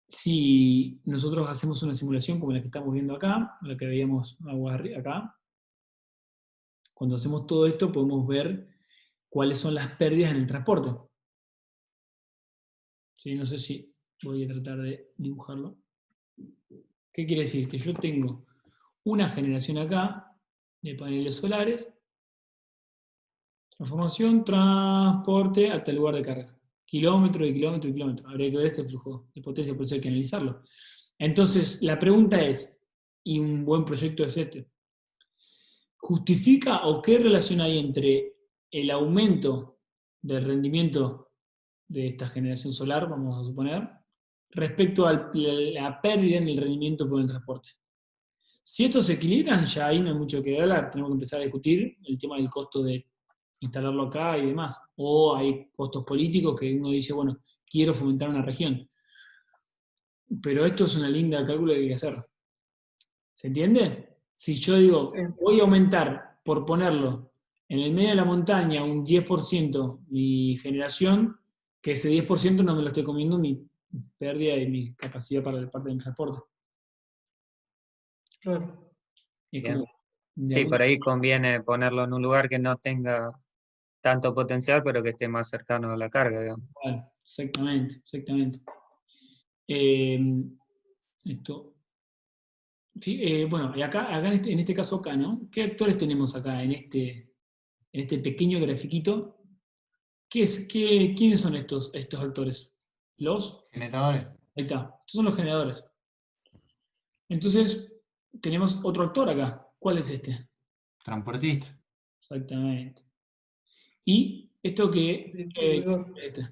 si nosotros hacemos una simulación como la que estamos viendo acá, la que veíamos acá? Cuando hacemos todo esto podemos ver cuáles son las pérdidas en el transporte. ¿Sí? No sé si voy a tratar de dibujarlo. ¿Qué quiere decir? Que yo tengo una generación acá de paneles solares, transformación, transporte hasta el lugar de carga. Kilómetro y kilómetro y kilómetro. Habría que ver este flujo de potencia, por eso hay que analizarlo. Entonces, la pregunta es, y un buen proyecto es este, ¿justifica o qué relación hay entre el aumento del rendimiento de esta generación solar, vamos a suponer, respecto a la pérdida en el rendimiento por el transporte? Si estos se equilibran, ya ahí no hay mucho que hablar, tenemos que empezar a discutir el tema del costo de instalarlo acá y demás. O hay costos políticos que uno dice, bueno, quiero fomentar una región. Pero esto es una linda cálculo que hay que hacer. ¿Se entiende? Si yo digo, voy a aumentar, por ponerlo, en el medio de la montaña un 10% mi generación, que ese 10% no me lo esté comiendo mi pérdida y mi capacidad para la parte del transporte. Claro. Es Bien. como, Sí, por ahí conviene ponerlo en un lugar que no tenga tanto potencial, pero que esté más cercano a la carga, digamos. Claro, exactamente, exactamente. Esto. Bueno, y acá en este caso acá, ¿no? ¿Qué actores tenemos acá en este pequeño grafiquito? ¿Quiénes son estos actores? Los, Generadores. ahí está, estos son los generadores. Entonces, tenemos otro actor acá. ¿Cuál es este? Transportista. Exactamente. Y esto que... Distribuidor. este.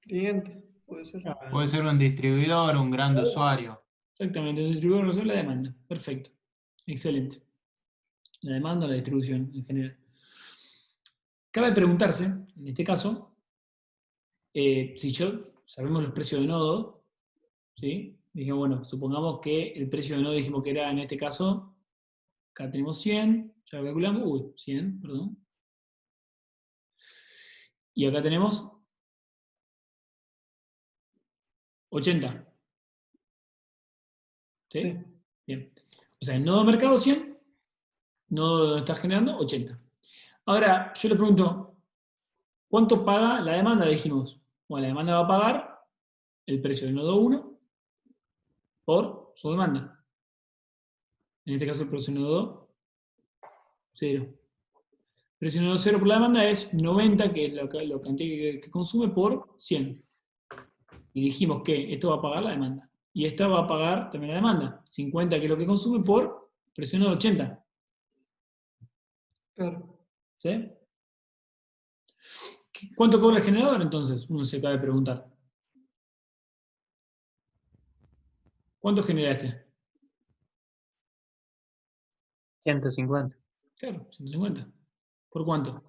Cliente, puede ser. Puede ser un distribuidor, un gran usuario. Exactamente, el distribuidor resuelve la demanda. Perfecto. Excelente. La demanda o la distribución en general. Cabe preguntarse, en este caso, si sabemos los precios de nodo, ¿sí? Dijimos, bueno, supongamos que el precio de nodo dijimos que era, en este caso, Acá tenemos 100, ya lo calculamos, 100, perdón. Y acá tenemos 80. ¿Sí? Sí. Bien. O sea, el nodo mercado 100, nodo está generando 80. Ahora, yo le pregunto, ¿cuánto paga la demanda? Dijimos, bueno, la demanda va a pagar el precio del nodo 1 por su demanda. En este caso el precio del nodo 0. El precio del nodo 0 por la demanda es 90, que es la cantidad que consume, por 100. Y dijimos que esto va a pagar la demanda. Y esta va a pagar también la demanda. 50, que es lo que consume, por precio del nodo 80. Claro. ¿Sí? ¿Cuánto cobra el generador entonces? Uno se acaba de preguntar. ¿Cuánto genera este? 150. Claro, 150. ¿Por cuánto?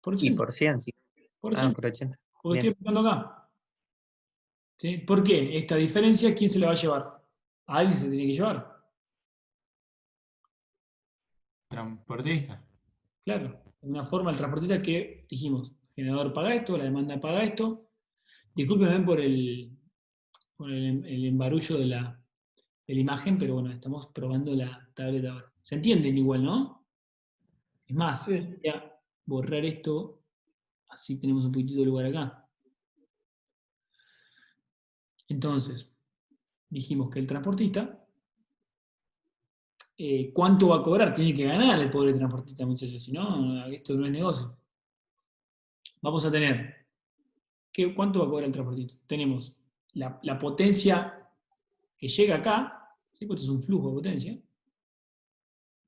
Por Y 80. por 100, sí. Por Ah, 80. por 80. Porque Bien. estoy aplicando acá. ¿Sí? ¿Por qué? Esta diferencia, ¿quién se la va a llevar? Alguien se tiene que llevar. Transportista. Claro. De una forma, el transportista que dijimos, el generador paga esto, la demanda paga esto. Discúlpenme por el embarullo de la imagen, pero bueno, estamos probando la tableta ahora. ¿Se entienden igual, no? Es más, Sí. voy a borrar esto, así tenemos un poquitito de lugar acá. Entonces, dijimos que el transportista, ¿cuánto va a cobrar? Tiene que ganar el pobre transportista, muchachos, si no, esto no es negocio. Vamos a tener, ¿cuánto va a cobrar el transportista? Tenemos la potencia que llega acá, ¿sí? Esto es un flujo de potencia,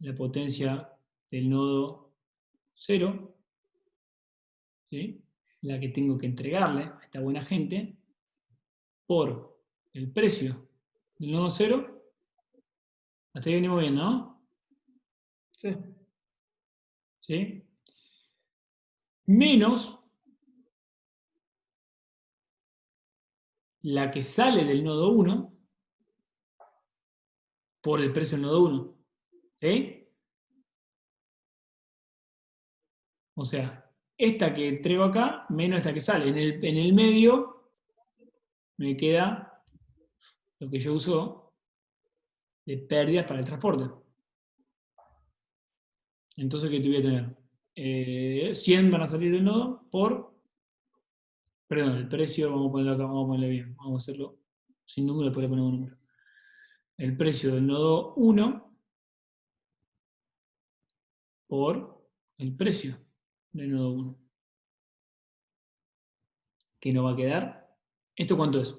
la potencia del nodo 0, ¿sí? La que tengo que entregarle a esta buena gente, por el precio del nodo 0, hasta ahí venimos bien, ¿no? Sí. ¿Sí? Menos la que sale del nodo 1 por el precio del nodo 1. ¿Sí? O sea, esta que entrego acá, menos esta que sale. En el medio me queda lo que yo uso de pérdidas para el transporte. Entonces, ¿qué te voy a tener? 100 van a salir del nodo por... Perdón, el precio, vamos a ponerlo acá, vamos a ponerlo bien. Vamos a hacerlo sin número, después le ponemos un número. El precio del nodo 1 por el precio del nodo 1. ¿Qué nos va a quedar? ¿Esto cuánto es?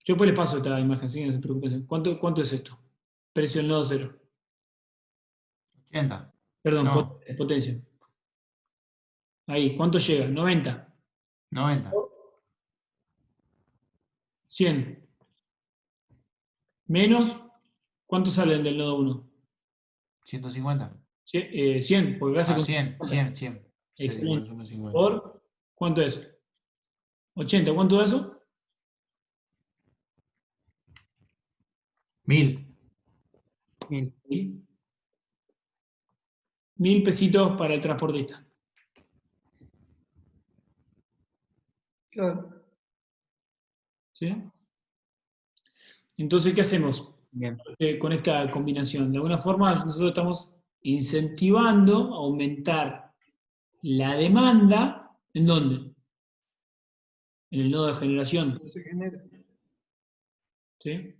Yo después les paso esta imagen, así que no se preocupen. ¿Cuánto es esto? Precio del nodo 0. 80. Perdón, No. potencia. Ahí, ¿cuánto llega? 90. 90. 100. Menos, ¿cuánto salen del nodo 1? 150. 100, porque acá se Ah, consume 100. Se Excelente. consume 50. ¿Por cuánto es? 80. ¿Cuánto es eso? 1000. 1000 pesitos para el transportista. Claro. ¿Sí? Entonces, ¿qué hacemos Bien. con esta combinación? De alguna forma, nosotros estamos incentivando a aumentar la demanda. ¿En dónde? En el nodo de generación. No se genera. ¿Sí?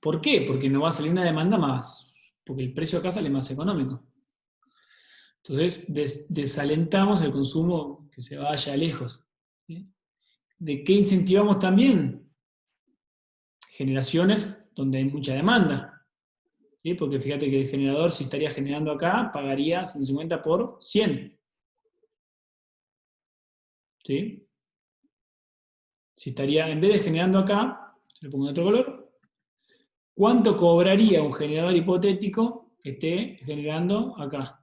¿Por qué? Porque no va a salir una demanda más, porque el precio acá sale más económico. Entonces, desalentamos el consumo que se vaya lejos. ¿Sí? ¿De qué incentivamos también? Generaciones donde hay mucha demanda. ¿Sí? Porque fíjate que el generador, si estaría generando acá, pagaría 150 por 100. ¿Sí? Si estaría, en vez de generando acá, le pongo de otro color, ¿cuánto cobraría un generador hipotético que esté generando acá?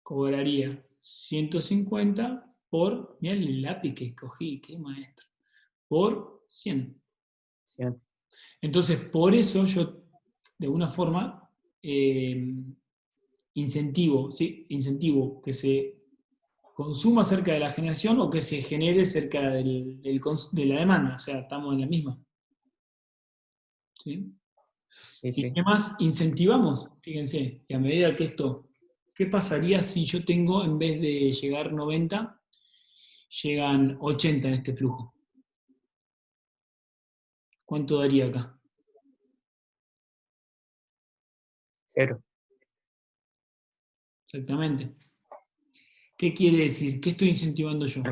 Cobraría 150 por, mirá el lápiz que escogí, qué maestro, por 100. Entonces, por eso yo, de alguna forma, incentivo que se consuma cerca de la generación o que se genere cerca de la demanda. O sea, estamos en la misma. ¿Sí? Sí, ¿Y sí. qué más incentivamos? Fíjense, que a medida que esto, ¿qué pasaría si yo tengo, en vez de llegar 90, llegan 80 en este flujo? ¿Cuánto daría acá? 0. Exactamente. ¿Qué quiere decir? ¿Qué estoy incentivando yo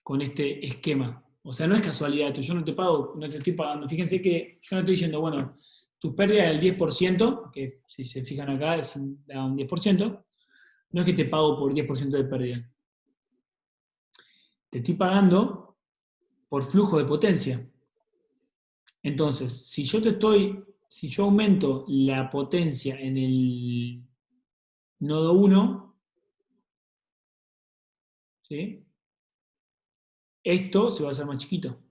con este esquema? O sea, no es casualidad esto, yo no te pago, no te estoy pagando. Fíjense que yo no estoy diciendo, bueno, tu pérdida del 10%, que si se fijan acá es un 10%, no es que te pago por 10% de pérdida. Te estoy pagando por flujo de potencia. Entonces, si yo aumento la potencia en el nodo 1, ¿sí? Esto se va a hacer más chiquito.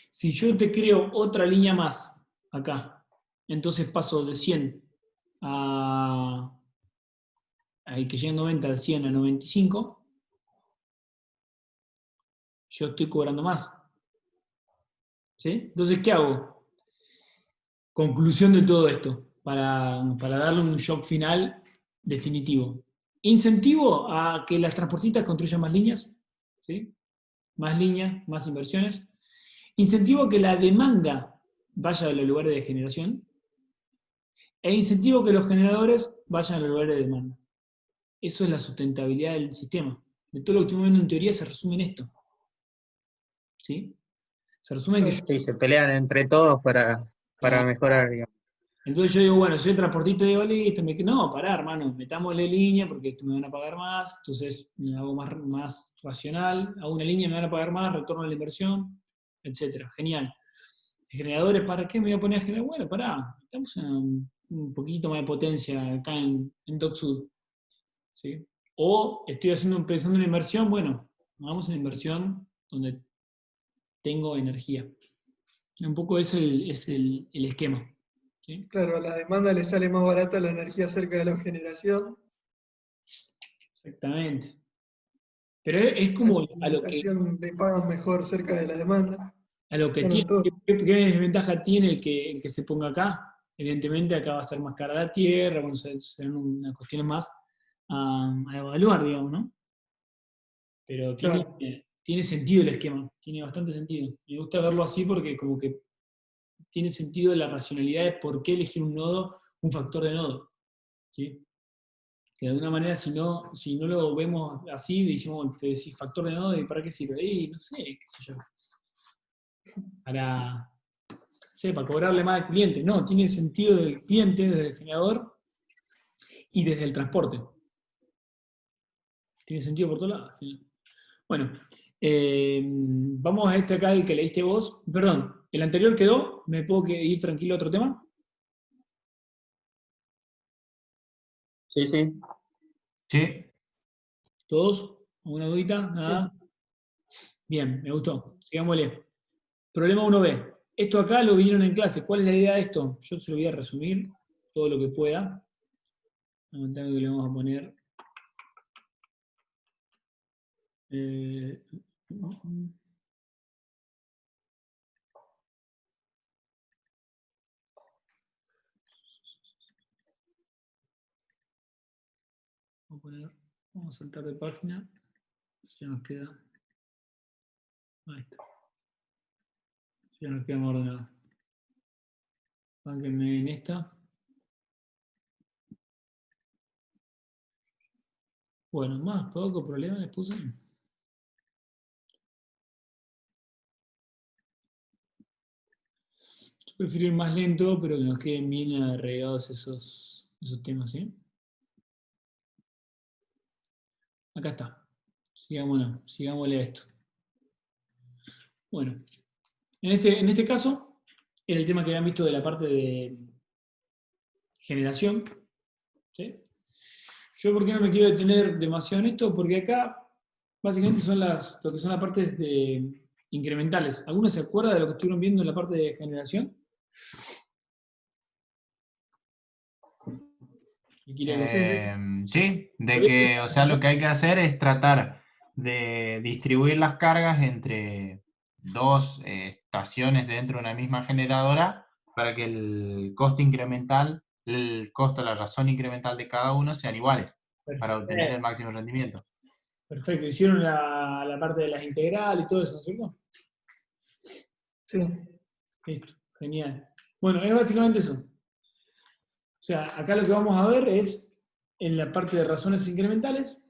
Si yo te creo otra línea más acá, entonces paso de 100 a que llega a 90, de 100 a 95, yo estoy cobrando más. ¿Sí? Entonces, ¿qué hago? Conclusión de todo esto, para darle un shock final definitivo. Incentivo a que las transportistas construyan más líneas, ¿sí? Más líneas, más inversiones. Incentivo a que la demanda vaya a los lugares de generación. E incentivo a que los generadores vayan a los lugares de demanda. Eso es la sustentabilidad del sistema. De todo lo que estuvimos viendo en teoría se resume en esto. ¿Sí? Se resume en que yo... Sí, se pelean entre todos para mejorar, digamos. Entonces yo digo, bueno, soy transportista y digo, listo, no, pará, hermano, metámosle línea porque esto me van a pagar más, entonces me hago más racional, hago una línea, me van a pagar más, retorno a la inversión, etcétera. Genial. ¿Generadores para qué me voy a poner a generar? Bueno, pará, estamos en un poquito más de potencia acá en Dock Sud. ¿Sí? O estoy pensando en una inversión, bueno, hagamos una inversión donde tengo energía. Un poco es el esquema. ¿Sí? Claro, a la demanda le sale más barata la energía cerca de la generación. Exactamente. Pero es como A la inversión le pagan mejor cerca de la demanda. a lo que Bueno, tiene. todo. ¿Qué desventaja tiene el que se ponga acá? Evidentemente acá va a ser más cara la tierra, bueno, serán unas cuestiones más a evaluar, digamos, ¿no? Pero Claro. tiene sentido el esquema, tiene bastante sentido. Me gusta verlo así porque como que tiene sentido la racionalidad de por qué elegir un nodo, un factor de nodo. ¿Sí? Que de alguna manera si no lo vemos así, decimos, te decís factor de nodo, ¿y para qué sirve? Y no sé, qué sé yo. Para cobrarle más al cliente. No, tiene sentido del cliente, desde el generador y desde el transporte. Tiene sentido por todos lados. Bueno, vamos a este acá, el que leíste vos. Perdón, el anterior quedó. ¿Me puedo ir tranquilo a otro tema? Sí, sí. Sí. ¿Todos? ¿Alguna dudita? ¿Nada? Bien, me gustó. Sigámosle. Problema 1B. Esto acá lo vieron en clase. ¿Cuál es la idea de esto? Yo se lo voy a resumir todo lo que pueda. Aguantame que le vamos a poner. Vamos a saltar de página. Si ya nos queda. Ahí está. Si ya nos queda más ordenado. Bánquenme en esta. Bueno, más poco problema les puse. Yo prefiero ir más lento, pero que nos queden bien arraigados esos temas, ¿sí? Acá está. Sigámosle a esto. Bueno, en este caso, era el tema que habían visto de la parte de generación. ¿Sí? Yo, ¿por qué no me quiero detener demasiado en esto? Porque acá, básicamente, son lo que son las partes incrementales. ¿Alguno se acuerda de lo que estuvieron viendo en la parte de generación? Sí, de que, o sea, lo que hay que hacer es tratar de distribuir las cargas entre dos estaciones dentro de una misma generadora para que el costo incremental, el costo, la razón incremental de cada uno sean iguales para obtener el máximo rendimiento. Perfecto, hicieron la parte de las integrales y todo eso, ¿no es cierto? Sí. Listo, genial. Bueno, es básicamente eso. O sea, acá lo que vamos a ver es en la parte de razones incrementales,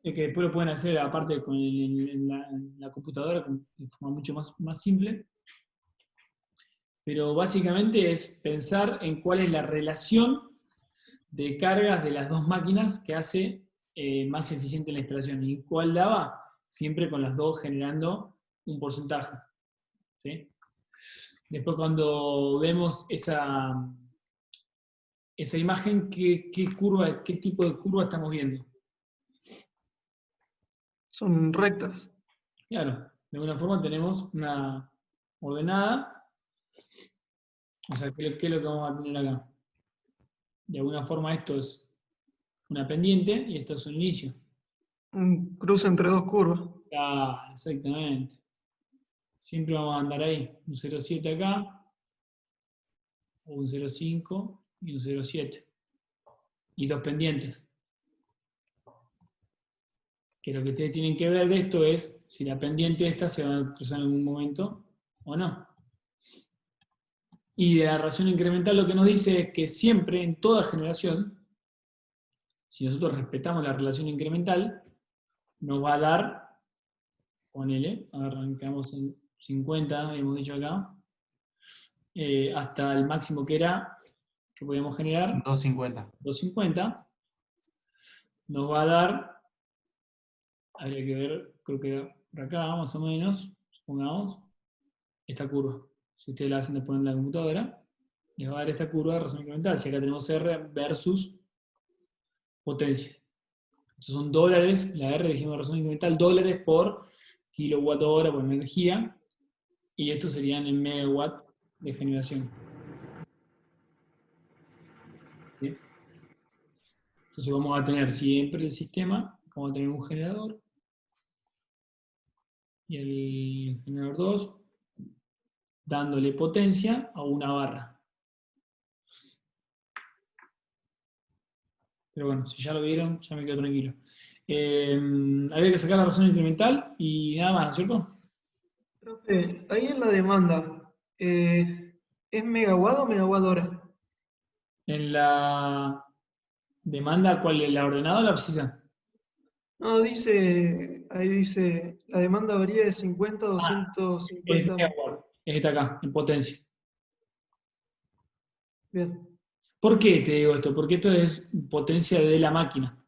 que después lo pueden hacer aparte en la computadora de forma mucho más simple. Pero básicamente es pensar en cuál es la relación de cargas de las dos máquinas que hace más eficiente la instalación. ¿Y cuál daba? Siempre con las dos generando un porcentaje. ¿Sí? Después cuando vemos esa imagen, ¿qué tipo de curva estamos viendo? Son rectas. Claro, de alguna forma tenemos una ordenada. O sea, ¿qué es lo que vamos a tener acá? De alguna forma esto es una pendiente y esto es un inicio. Un cruce entre dos curvas. Ah, exactamente. Siempre vamos a andar ahí. Un 0,7 acá, o un 0,5 y un 0,7. Y dos pendientes. Que lo que ustedes tienen que ver de esto es si la pendiente esta se va a cruzar en algún momento o no. Y de la relación incremental lo que nos dice es que siempre, en toda generación, si nosotros respetamos la relación incremental, nos va a dar, ponele, arrancamos en 50, hemos dicho acá, hasta el máximo que era, que podíamos generar, 250. 250, nos va a dar, habría que ver, creo que era por acá, más o menos, supongamos, esta curva. Si ustedes la hacen después en la computadora, les va a dar esta curva de razón incremental. Si acá tenemos R versus potencia. Estos son dólares, la R dijimos razón incremental, dólares por kilowatt hora, por energía, y estos serían en megawatt de generación. ¿Sí? Entonces vamos a tener siempre el sistema, vamos a tener un generador, y el generador 2, dándole potencia a una barra. Pero bueno, si ya lo vieron, ya me quedo tranquilo. Había que sacar la razón incremental y nada más, ¿no es cierto? Profe, ahí en la demanda, ¿es megawatt o megawatt hora? En la demanda, ¿cuál es? ¿La ordenada o la precisa? No, ahí dice, la demanda varía de 50 a Es 250. megawatt. Es esta acá, en potencia. Bien. ¿Por qué te digo esto? Porque esto es potencia de la máquina.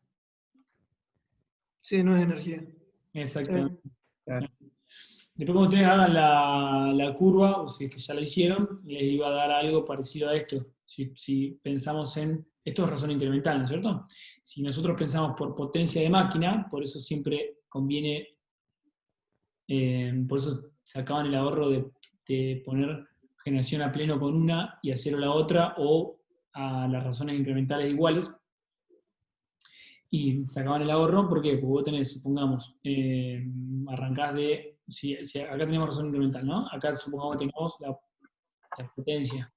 Sí, no es energía. Exactamente. Claro. Después cuando ustedes hagan la curva, o si es que ya la hicieron, les iba a dar algo parecido a esto. Si pensamos en, esto es razón incremental, ¿no es cierto? Si nosotros pensamos por potencia de máquina, por eso siempre conviene, por eso sacaban el ahorro de poner generación a pleno con una y a cero la otra, o a las razones incrementales iguales, y sacaban el ahorro. ¿Por qué? Porque vos tenés, supongamos, arrancás de, si acá tenemos razón incremental, ¿no? Acá supongamos que tenemos la potencia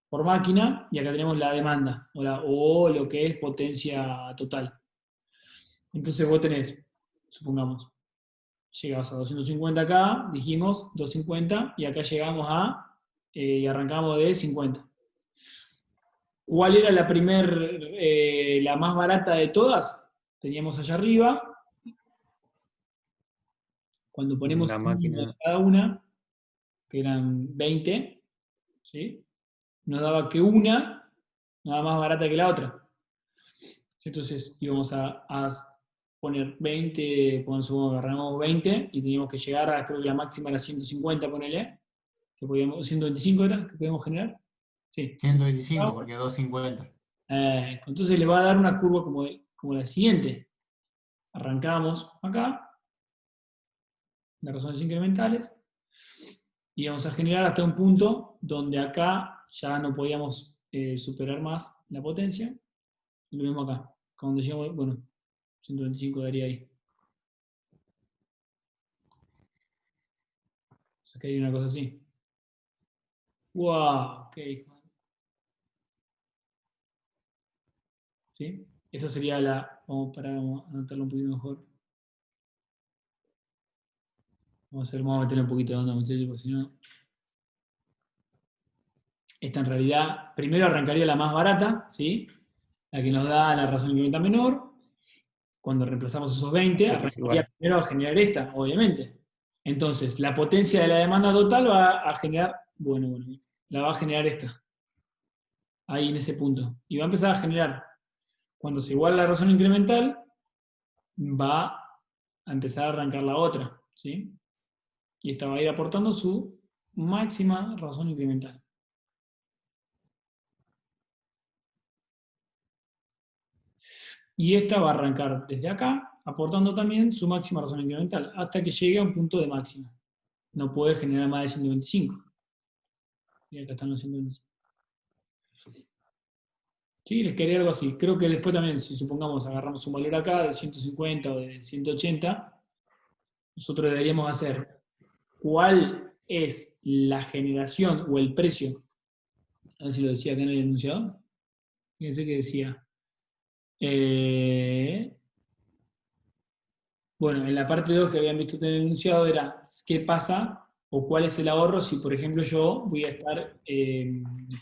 por máquina, y acá tenemos la demanda, o lo que es potencia total. Entonces vos tenés, supongamos, llegabas a 250 acá, dijimos 250, y acá llegamos y arrancamos de 50. ¿Cuál era la más barata de todas? Teníamos allá arriba, cuando ponemos La un máquina. número de cada una, que eran 20, ¿sí? Nos daba que una nada más barata que la otra. Entonces íbamos a poner 20, agarramos 20 y teníamos que llegar a, creo que la máxima era 150, ponele, que podíamos, 125 era, que podíamos generar. Sí. 125, porque 250. Entonces le va a dar una curva como la siguiente. Arrancamos acá, las razones incrementales, y vamos a generar hasta un punto donde acá ya no podíamos superar más la potencia. Y lo mismo acá. Cuando llegamos, bueno, 125 daría ahí. O sea que hay una cosa así. ¡Wow! Ok. ¿Sí? Esta sería la... Vamos a anotarlo un poquito mejor. Vamos a meterle un poquito de onda, muchachos, porque si no... Esta en realidad, primero arrancaría la más barata, ¿sí? La que nos da la razón incremental menor. Cuando reemplazamos esos 20, arrancaría primero a generar esta, obviamente. Entonces, la potencia de la demanda total va a generar, bueno, la va a generar esta. Ahí en ese punto. Y va a empezar a generar, cuando se iguala la razón incremental, va a empezar a arrancar la otra, ¿sí? Y esta va a ir aportando su máxima razón incremental. Y esta va a arrancar desde acá, aportando también su máxima razón incremental, hasta que llegue a un punto de máxima. No puede generar más de 125. Y acá están los 125. Sí, les quería algo así. Creo que después también, si supongamos agarramos un valor acá de 150 o de 180, nosotros deberíamos hacer cuál es la generación o el precio. A ver si lo decía acá en el enunciado. Fíjense que decía. Bueno, en la parte 2 que habían visto en el enunciado era qué pasa o cuál es el ahorro si, por ejemplo, yo voy a estar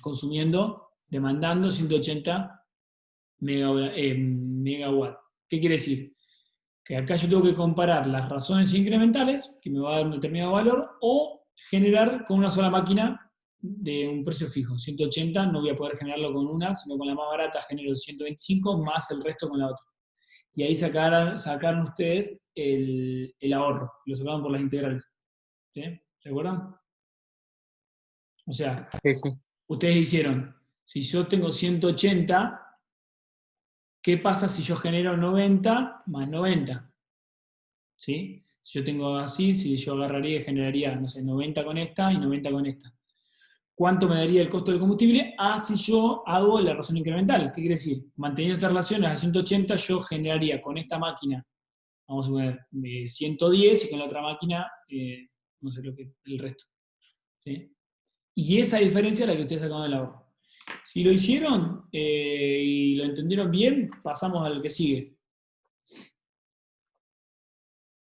consumiendo, demandando 180 megawatt. ¿Qué quiere decir? Que acá yo tengo que comparar las razones incrementales, que me va a dar un determinado valor, o generar con una sola máquina de un precio fijo. 180 no voy a poder generarlo con una, sino con la más barata genero 125 más el resto con la otra. Y ahí sacaron ustedes el ahorro, lo sacaron por las integrales. ¿Sí? ¿Se acuerdan? O sea, Sí. ustedes hicieron, si yo tengo 180, ¿qué pasa si yo genero 90 más 90? ¿Sí? Si yo tengo así, si yo agarraría y generaría, no sé, 90 con esta y 90 con esta. ¿Cuánto me daría el costo del combustible? Si yo hago la razón incremental. ¿Qué quiere decir? Manteniendo estas relaciones a 180, yo generaría con esta máquina, vamos a poner 110 y con la otra máquina, no sé el resto. ¿Sí? Y esa diferencia es la que ustedes sacaron del ahorro. Si lo hicieron y lo entendieron bien, pasamos al que sigue.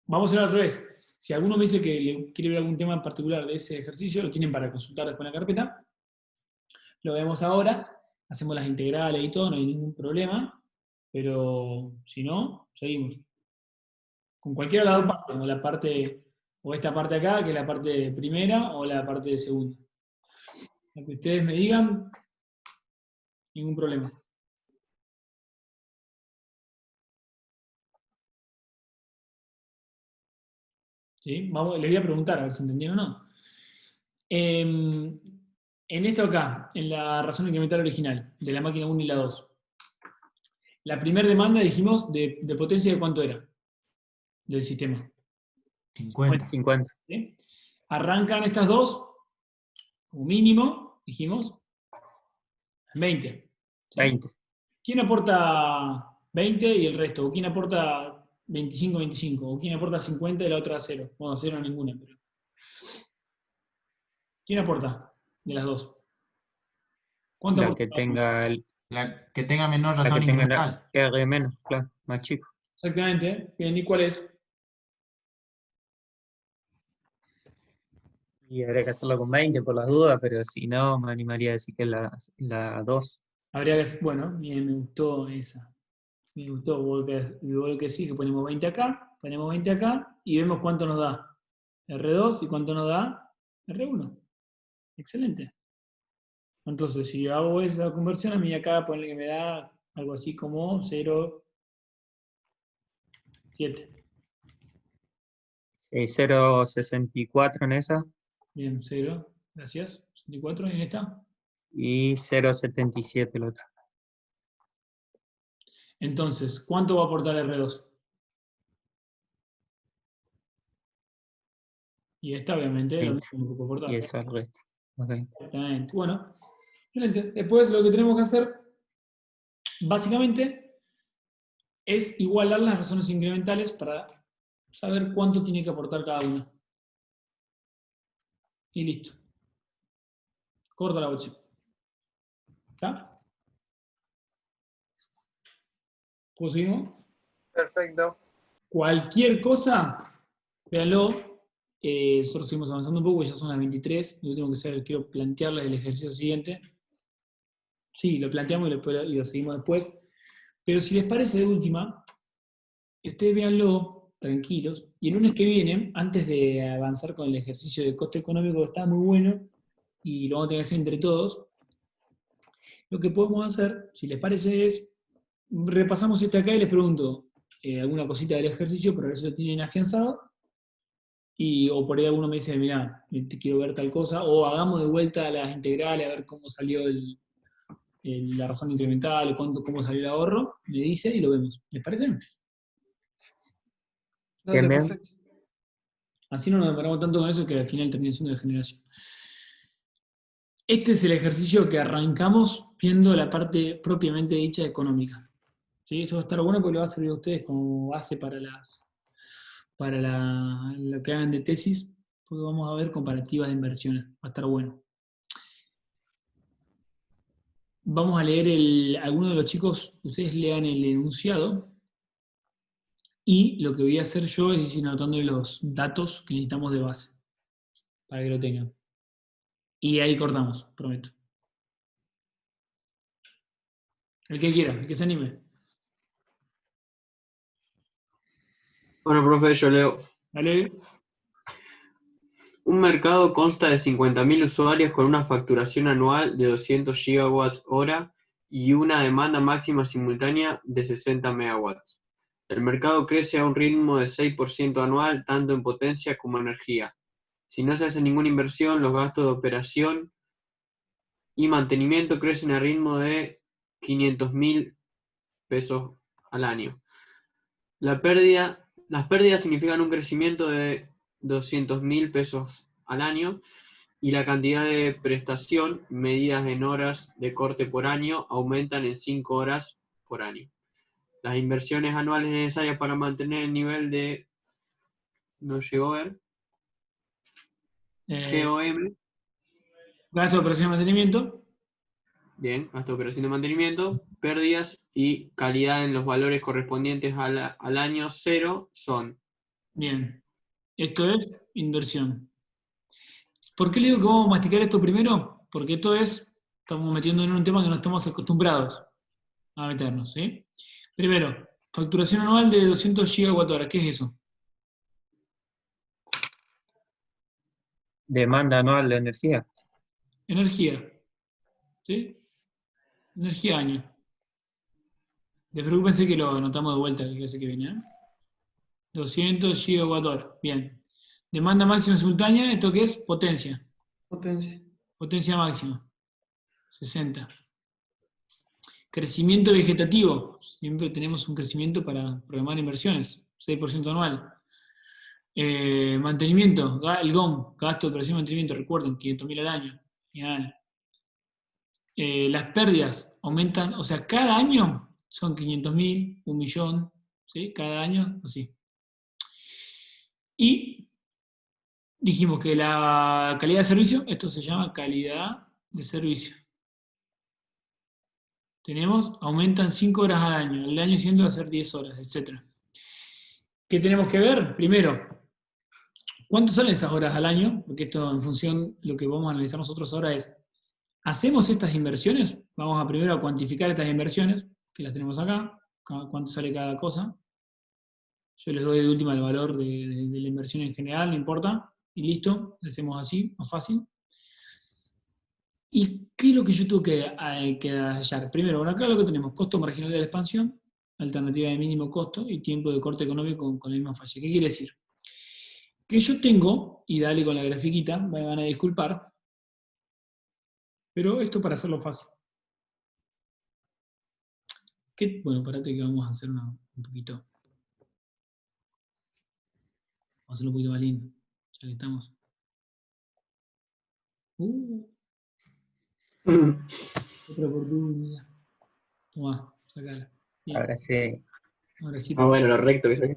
Vamos a hacer al revés. Si alguno me dice que le quiere ver algún tema en particular de ese ejercicio, lo tienen para consultar después en la carpeta. Lo vemos ahora, hacemos las integrales y todo, no hay ningún problema, pero si no, seguimos. Con cualquiera de las dos partes, o esta parte acá, que es la parte primera, o la parte de segunda. Lo que ustedes me digan, ningún problema. ¿Sí? Les voy a preguntar a ver si entendieron o no. En esto acá, en la razón incremental original, de la máquina 1 y la 2, la primera demanda dijimos de potencia de cuánto era del sistema. 50. ¿Sí? Arrancan estas dos, como mínimo, dijimos, 20. ¿Sí? 20. ¿Quién aporta 20 y el resto? ¿O quién aporta 25, 25? ¿O quién aporta 50 y la otra 0? Bueno, 0 ninguna, pero... ¿Quién aporta de las dos? ¿Cuánto La aporta que cada uno? tenga La que tenga menor la razón que tenga incremental. R menos, claro, más chico. Exactamente. Bien, ¿y cuál es? Y habría que hacerlo con 20 por las dudas, pero si no, me animaría a decir que la 2. Habría que... Bueno, bien, me gustó esa. Me gustó, igual que sí, que ponemos 20 acá, y vemos cuánto nos da R2 y cuánto nos da R1. Excelente. Entonces, si hago esa conversión, a mí acá ponle que me da algo así como 0,7. 0,64 en esa Bien, 0, gracias. 64, ¿y en esta? y 0,77 el otro. Entonces, ¿cuánto va a aportar R2? Y esta obviamente lo mismo que puede aportar. Y eso al resto. Ok. Exactamente. Bueno, excelente. Después lo que tenemos que hacer, básicamente, es igualar las razones incrementales para saber cuánto tiene que aportar cada una. Y listo. Corta la bocha. ¿Está? ¿Seguimos? Perfecto. Cualquier cosa, véanlo. Nosotros seguimos avanzando un poco, ya son las 23. Lo último que sea, quiero plantearles el ejercicio siguiente. Sí, lo planteamos y lo seguimos después. Pero si les parece de última, ustedes véanlo tranquilos. Y el lunes que viene, antes de avanzar con el ejercicio de coste económico, que está muy bueno, y lo vamos a tener que hacer entre todos, lo que podemos hacer, si les parece, es repasamos este acá y les pregunto alguna cosita del ejercicio para ver si lo tienen afianzado. O por ahí alguno me dice, mirá, te quiero ver tal cosa, o hagamos de vuelta las integrales a ver cómo salió la razón incremental, cómo salió el ahorro, me dice y lo vemos. ¿Les parece? Dale, Bien. perfecto. Así no nos demoramos tanto con eso que al final termina siendo de generación. Este es el ejercicio que arrancamos viendo la parte propiamente dicha económica. ¿Sí? Esto va a estar bueno porque le va a servir a ustedes como base para lo que hagan de tesis, porque vamos a ver comparativas de inversiones. Va a estar bueno. Vamos a leer algunos de los chicos, ustedes lean el enunciado, y lo que voy a hacer yo es ir anotando los datos que necesitamos de base, para que lo tengan. Y ahí cortamos, prometo. El que quiera, el que se anime. Bueno, profe, yo leo. Dale. Un mercado consta de 50.000 usuarios con una facturación anual de 200 gigawatts/hora y una demanda máxima simultánea de 60 megawatts. El mercado crece a un ritmo de 6% anual, tanto en potencia como energía. Si no se hace ninguna inversión, los gastos de operación y mantenimiento crecen a ritmo de 500.000 pesos al año. Las pérdidas significan un crecimiento de 200.000 pesos al año y la cantidad de prestación, medidas en horas de corte por año, aumentan en 5 horas por año. Las inversiones anuales necesarias para mantener el nivel de, no llegó a ver, GOM, Gasto de operación y mantenimiento. bien, gasto de operación de mantenimiento, pérdidas y calidad en los valores correspondientes al año 0 son. Bien. Esto es inversión. ¿Por qué le digo que vamos a masticar esto primero? Porque estamos metiéndonos en un tema que no estamos acostumbrados a meternos, ¿sí? Primero, facturación anual de 200 gigawatt-hora. ¿Qué es eso? Demanda anual de energía. Energía. ¿Sí? Energía año. Despreocúpense que lo anotamos de vuelta la clase que viene, ¿eh? 200 gigawatt-hora. Bien. Demanda máxima simultánea, ¿esto qué es? Potencia. Potencia. Potencia máxima. 60. Crecimiento vegetativo. Siempre tenemos un crecimiento para programar inversiones. 6% anual. Mantenimiento. El GOM. Gasto de operación y mantenimiento. Recuerden, 500.000 al año. Bien. Las pérdidas aumentan. O sea, cada año son 500.000, 1.000.000. ¿Sí? Cada año, así. Y dijimos que la calidad de servicio, esto se llama calidad de servicio. Tenemos, aumentan 5 horas al año, el año siguiente va a ser 10 horas, etc. ¿Qué tenemos que ver? Primero, ¿cuánto salen esas horas al año? Porque esto en función, lo que vamos a analizar nosotros ahora es, ¿hacemos estas inversiones? Vamos a primero a cuantificar estas inversiones, que las tenemos acá, cuánto sale cada cosa. Yo les doy de última el valor de la inversión en general, no importa. Y listo, lo hacemos así, más fácil. ¿Y qué es lo que yo tengo que hallar? Primero, bueno, acá lo que tenemos, costo marginal de la expansión, alternativa de mínimo costo y tiempo de corte económico con la misma falla. ¿Qué quiere decir? Que yo tengo, y dale con la grafiquita, me van a disculpar, pero esto para hacerlo fácil. Bueno, parate que vamos a hacer un poquito. Vamos a hacerlo un poquito más lindo. Ya que estamos. Otra oportunidad. Tomá, sacala. Bien. Ahora sí. Ahora sí. Ah, bueno, lo recto que soy.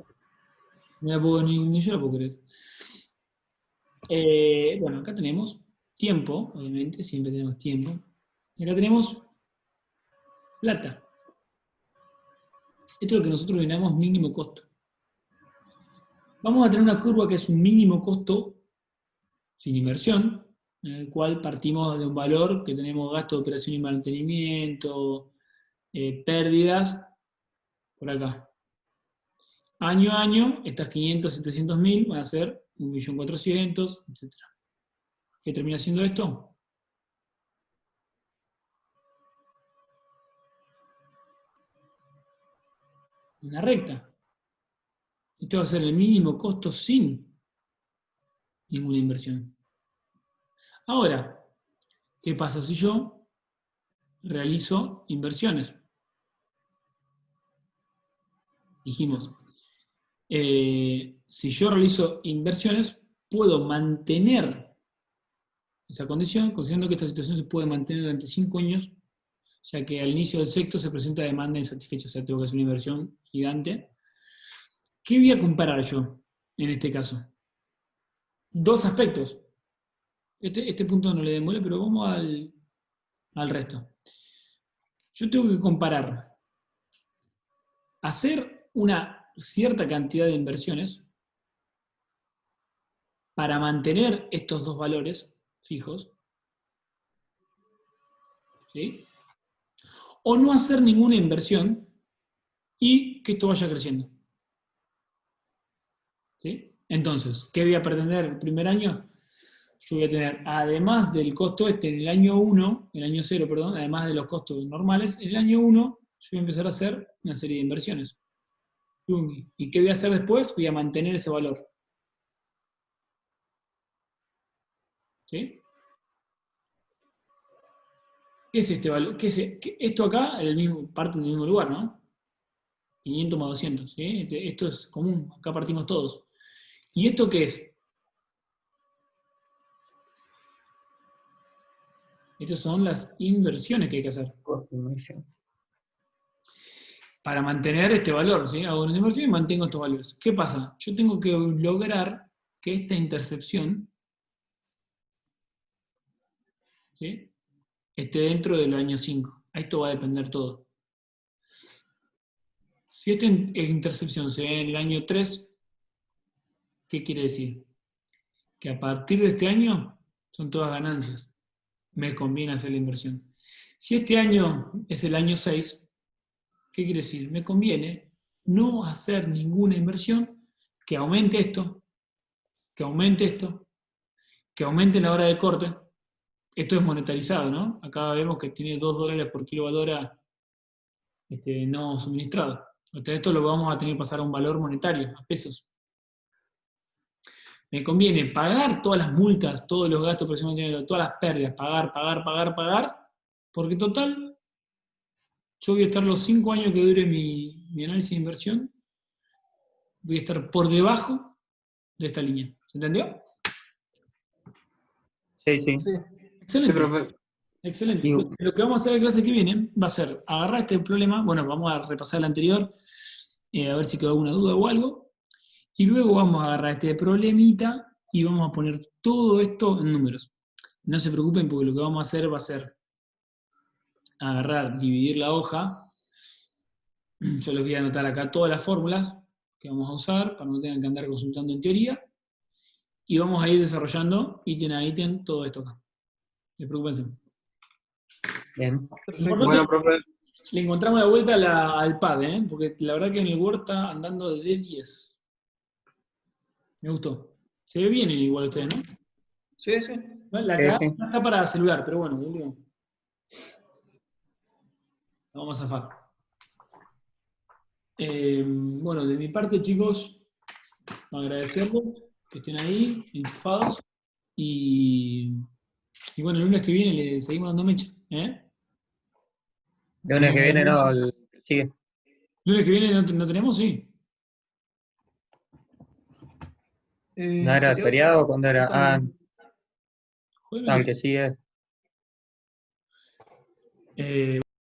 Ni yo la puedo creer. Bueno, acá tenemos tiempo, obviamente, siempre tenemos tiempo. Y acá tenemos plata. Esto es lo que nosotros denominamos mínimo costo. Vamos a tener una curva que es un mínimo costo sin inversión, en el cual partimos de un valor que tenemos gasto de operación y mantenimiento, pérdidas, por acá. Año a año, estas 500, 700 mil van a ser 1.400.000, etc. ¿Qué termina siendo esto? Una recta. Esto va a ser el mínimo costo sin ninguna inversión. Ahora, ¿qué pasa si yo realizo inversiones? Dijimos, si yo realizo inversiones, puedo mantener esa condición, considerando que esta situación se puede mantener durante 5 años, ya que al inicio del sexto se presenta demanda insatisfecha, o sea, tengo que hacer una inversión gigante. ¿Qué voy a comparar yo en este caso? Dos aspectos. Este punto no le demora, pero vamos al resto. Yo tengo que comparar hacer una cierta cantidad de inversiones para mantener estos dos valores fijos, ¿sí? O no hacer ninguna inversión y que esto vaya creciendo. ¿Sí? Entonces, ¿qué voy a pretender el primer año? Yo voy a tener, además del costo en el año 1, el año 0, perdón, además de los costos normales, en el año 1 yo voy a empezar a hacer una serie de inversiones. ¿Y qué voy a hacer después? Voy a mantener ese valor. ¿Sí? ¿Qué es este valor? Esto acá parte del mismo lugar, ¿no? 500 más 200, ¿sí? Esto es común, acá partimos todos. ¿Y esto qué es? Estas son las inversiones que hay que hacer. Para mantener este valor, ¿sí? Hago una inversión y mantengo estos valores. ¿Qué pasa? Yo tengo que lograr que esta intercepción, ¿sí?, esté dentro del año 5. A esto va a depender todo. Si esta intercepción se ve en el año 3, ¿qué quiere decir? Que a partir de este año son todas ganancias. Me conviene hacer la inversión. Si este año es el año 6, ¿qué quiere decir? Me conviene no hacer ninguna inversión que aumente esto, que aumente esto, que aumente la hora de corte. Esto es monetarizado, ¿no? Acá vemos que tiene $2 por kilowatt-hora no suministrado. Entonces esto lo vamos a tener que pasar a un valor monetario, a pesos. Me conviene pagar todas las multas, todos los gastos, todas las pérdidas, pagar, porque total, yo voy a estar los 5 años que dure mi análisis de inversión, voy a estar por debajo de esta línea. ¿Se entendió? Sí, sí. Excelente. Sí, profe. Excelente. Y- Lo que vamos a hacer en la clase que viene va a ser agarrar este problema, bueno, vamos a repasar el anterior, a ver si quedó alguna duda o algo, y luego vamos a agarrar este problemita y vamos a poner todo esto en números. No se preocupen porque lo que vamos a hacer va a ser agarrar, dividir la hoja. Yo les voy a anotar acá todas las fórmulas que vamos a usar para no tengan que andar consultando en teoría. Y vamos a ir desarrollando ítem a ítem todo esto acá. No se preocupen. Bien. Perfecto. Bueno, profe. Le encontramos la vuelta al pad, porque la verdad que en el Word está andando de 10. Me gustó. Se ve bien igual ustedes, ¿no? Sí, sí. La Sí, cara sí. no está para celular, pero bueno, lo vamos a zafar. Bueno, de mi parte, chicos, agradecerles que estén ahí, enchufados. Y bueno, el lunes que viene le seguimos dando mecha. El lunes que viene no, el Sigue. Lunes que viene no tenemos, sí. ¿No era el feriado o cuándo era? Ah, Jueves. no, el que sigue.